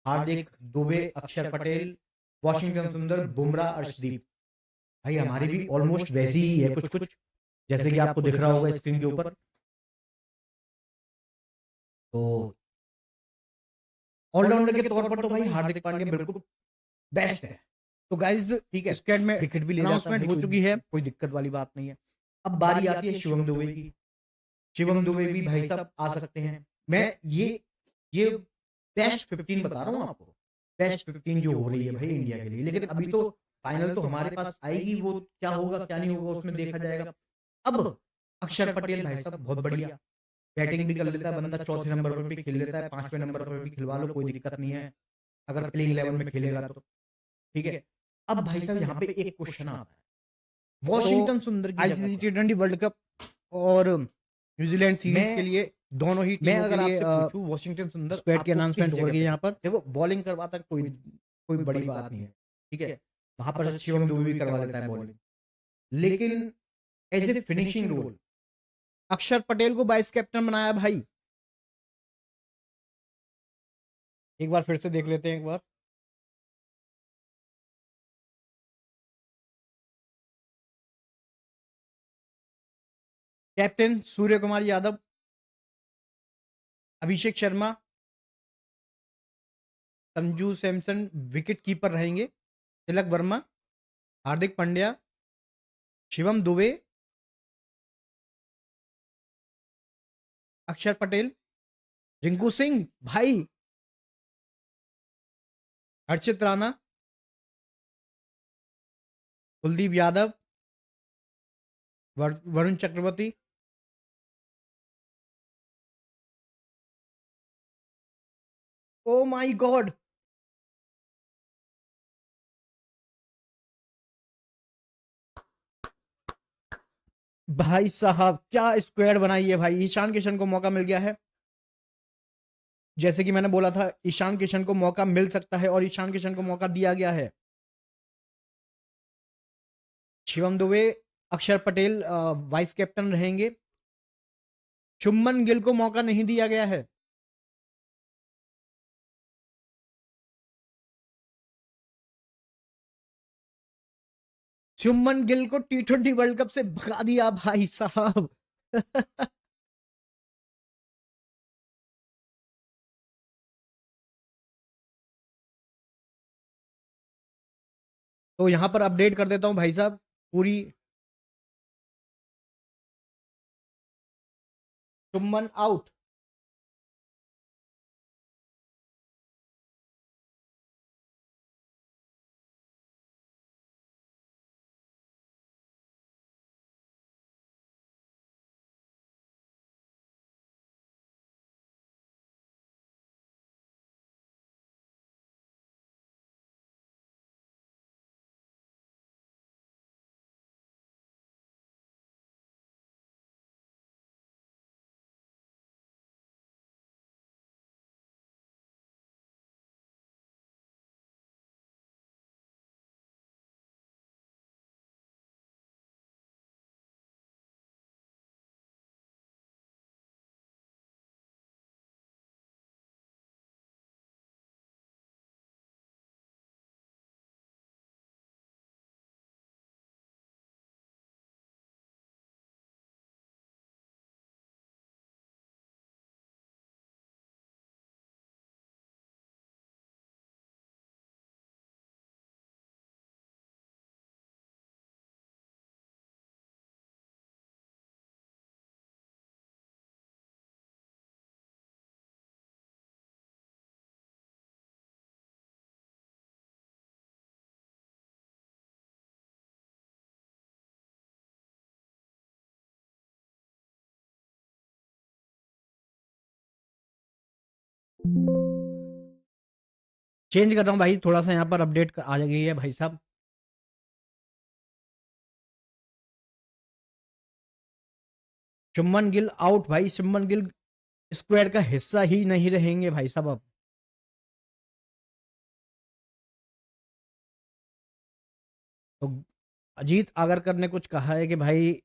हार्दिक, दुबे, अक्षर पटेल, वॉशिंगटन सुंदर, बुमराह, अर्शदीप। भाई हमारी भी ऑलमोस्ट वैसी ही है कुछ कुछ, जैसे कि आपको दिख रहा होगा स्क्रीन के ऊपर। तो ऑलराउंडर के तौर पर तो भाई हार्दिक पांड्या बिल्कुल बेस्ट है। तो गाइज ठीक है, स्क्वाड में विकेट भी ले अनाउंसमेंट हो चुकी है, कोई दिक्कत वाली बात नहीं है। अब बारी आती है शिवम दुबे की। शिवम दुबे भी भाई साहब आ सकते हैं। मैं ये बेस्ट 15 बता रहा हूँ आपको, टेस्ट 15 जो हो रही है भाई इंडिया के लिए, लेकिन अभी तो फाइनल तो हमारे पास आएगी, वो क्या होगा क्या नहीं होगा उसमें देखा जाएगा। अब अक्षर पटेल भाई साहब बहुत बढ़िया बैटिंग भी कर लेता है बंदा, चौथे नंबर पर भी खेल लेता है, पांचवें नंबर पर भी खिलवा लो, कोई दिक्कत नहीं है अगर प्लेइंग 11 में खेलेगा तो। ठीक है, अब भाई साहब यहाँ पे एक क्वेश्चन आता है, वॉशिंगटन सुंदर की आईसीसी टी20 वर्ल्ड कप और न्यूजीलैंड सीरीज के लिए दोनों ही मैं टीमों के अगर लिए आपसे पूछूं वॉशिंगटन सुंदर स्क्वाड की आपको किस अनाउंसमेंट हो जगह गई है पे, यहाँ पर। देखो बॉलिंग करवाता है कोई कोई बड़ी बात नहीं है, ठीक है, वहां पर शिवम दुबे भी करवा लेता है बॉलिंग, लेकिन एज ए फिनिशिंग रोल अक्षर पटेल को वाइस कैप्टन बनाया भाई। एक बार फिर से देख लेते हैं एक बार। कैप्टन सूर्य कुमार यादव, अभिषेक शर्मा, संजू सैमसन विकेट कीपर रहेंगे, तिलक वर्मा, हार्दिक पांड्या, शिवम दुबे, अक्षर पटेल, रिंकू सिंह भाई, हर्षित Rana, Kuldeep Yadav, Varun Chakravarthy, oh my God, भाई साहब क्या स्क्वाड बनाई है भाई। ईशान किशन को मौका मिल गया है, जैसे कि मैंने बोला था ईशान किशन को मौका मिल सकता है और ईशान किशन को मौका दिया गया है। शिवम दुबे, अक्षर पटेल वाइस कैप्टन रहेंगे, शुभमन गिल को मौका नहीं दिया गया है। शुभमन गिल को टी20 वर्ल्ड कप से भगा दिया भाई साहब। तो यहां पर अपडेट कर देता हूं भाई साहब पूरी। शुभमन आउट, चेंज कर रहा हूं भाई थोड़ा सा, यहां पर अपडेट आ गई है भाई साहब। शुभमन गिल आउट भाई, शुभमन गिल स्क्वाड का हिस्सा ही नहीं रहेंगे भाई साहब अब। तो अजीत आगरकर ने कुछ कहा है कि भाई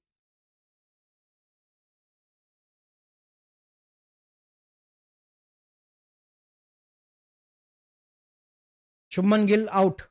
शुभमन गिल आउट।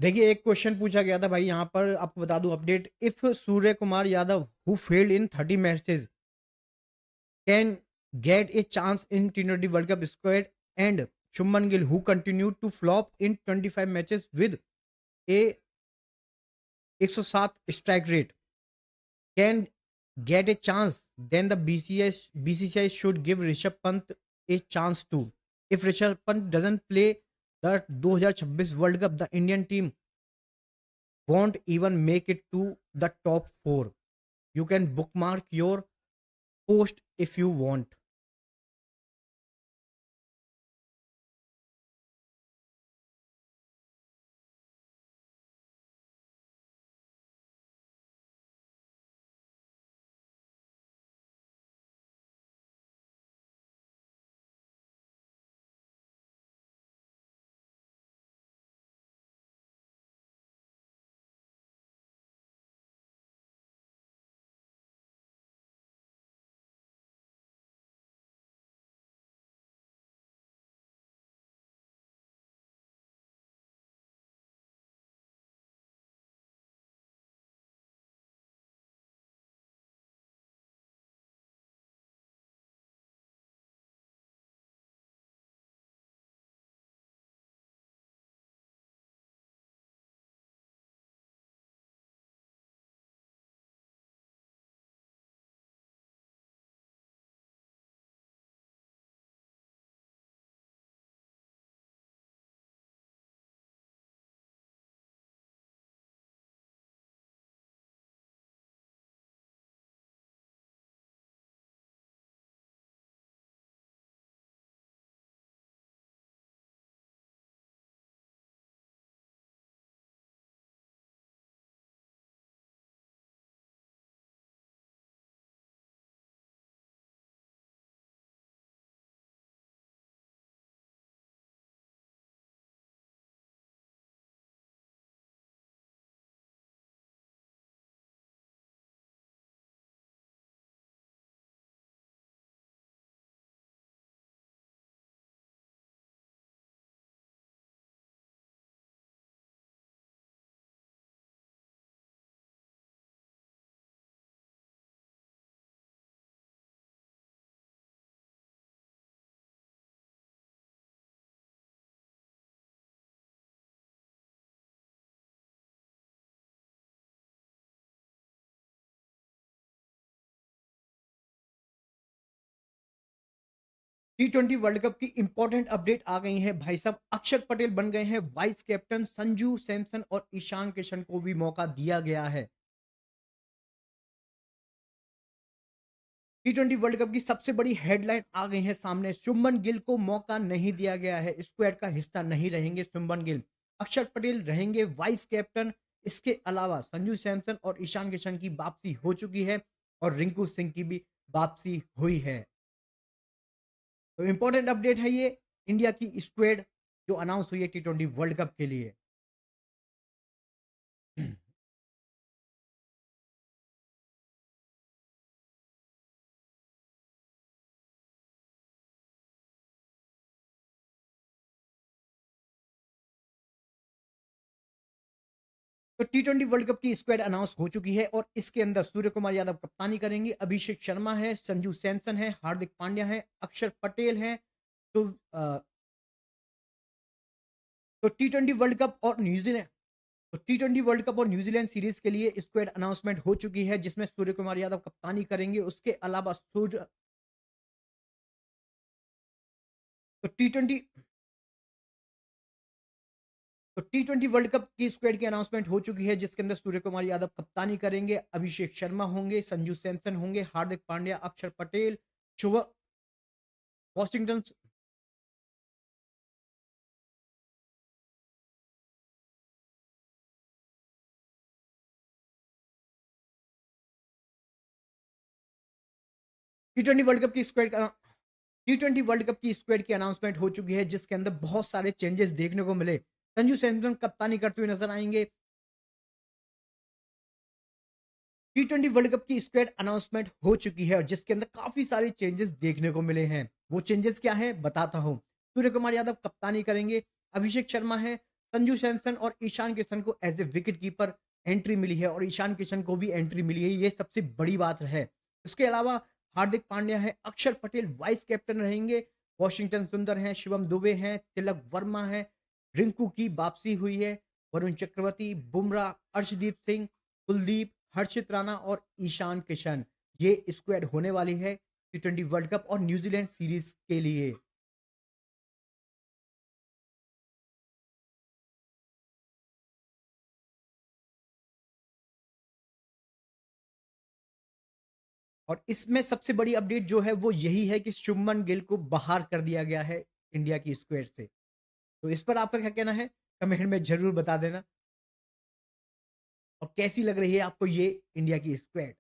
देखिए, एक क्वेश्चन पूछा गया था भाई, यहाँ पर आपको बता दूं update. If Surya Kumar Yadav who failed in 30 matches can get a chance in T20 world cup squad, and Shubman Gill who continue to flop in 25 matches with a 107 strike rate can get a chance, then the BCCI should give Rishabh Pant a chance too. If Rishabh Pant doesn't play the 2026 World Cup, the Indian team won't even make it to the top 4. You can bookmark your post if you want. T20 world cup की important update आ गई है भाई साहब। अक्षर पटेल बन गए हैं vice captain, Sanju Samson और ईशान किशन को भी मौका दिया गया है। T20 वर्ल्ड कप की सबसे बड़ी हेडलाइन आ गई है सामने। शुभमन गिल को मौका नहीं दिया गया है, स्क्वाड का हिस्सा नहीं रहेंगे शुभमन गिल। अक्षर पटेल रहेंगे वाइस कैप्टन। इसके अलावा संजू सैमसन और ईशान किशन की वापसी हो चुकी है और रिंकू सिंह की भी वापसी हुई है। तो इंपॉर्टेंट अपडेट है ये इंडिया की स्क्वाड जो अनाउंस हुई है T20 वर्ल्ड कप के लिए। तो T20 वर्ल्ड कप की स्क्वाड अनाउंस हो चुकी है और इसके अंदर सूर्य कुमार यादव कप्तानी करेंगे, अभिषेक शर्मा है, संजू सैमसन है, हार्दिक पांड्या है, अक्षर पटेल है। तो T20 वर्ल्ड कप और न्यूजीलैंड तो T20 वर्ल्ड कप और न्यूजीलैंड सीरीज के लिए स्क्वाड अनाउंसमेंट हो चुकी है जिसमें सूर्य कुमार यादव कप्तानी करेंगे। उसके अलावा सूर्य तो T20 तो T20 वर्ल्ड कप की स्क्वाड की अनाउंसमेंट हो चुकी है जिसके अंदर सूर्य कुमार यादव कप्तानी करेंगे, अभिषेक शर्मा होंगे, संजू सैमसन होंगे, हार्दिक पांड्या, अक्षर पटेल, शुभ वॉशिंगटन T20 वर्ल्ड कप की स्क्वाड T20 वर्ल्ड कप की स्क्वाड की अनाउंसमेंट हो चुकी है जिसके अंदर बहुत सारे चेंजेस देखने को मिले। संजू सैमसन कप्तानी करते हुए नजर आएंगे। T20 वर्ल्ड कप की स्क्वाड अनाउंसमेंट हो चुकी है और जिसके अंदर काफी सारे चेंजेस देखने को मिले हैं। वो चेंजेस क्या है बताता हूं। सूर्य कुमार यादव कप्तानी करेंगे, अभिषेक शर्मा है, संजू सैमसन और ईशान किशन को as a wicket keeper entry मिली है और ईशान किशन को भी एंट्री मिली है, ये सबसे बड़ी बात है। इसके अलावा हार्दिक पांड्या है, अक्षर पटेल वाइस कैप्टन रहेंगे, वॉशिंगटन सुंदर हैं, शिवम दुबे हैं, तिलक वर्मा है, रिंकू की वापसी हुई है, वरुण चक्रवर्ती, बुमराह, अर्शदीप सिंह, कुलदीप, हर्षित राणा और ईशान किशन, ये स्क्वाड होने वाली है टी20 वर्ल्ड कप और न्यूजीलैंड सीरीज के लिए। और इसमें सबसे बड़ी अपडेट जो है वो यही है कि शुभमन गिल को बाहर कर दिया गया है इंडिया की स्क्वाड से। तो इस पर आपका क्या कहना है? कमेंट में ज़रूर बता देना। और कैसी लग रही है आपको ये इंडिया की स्क्वाड?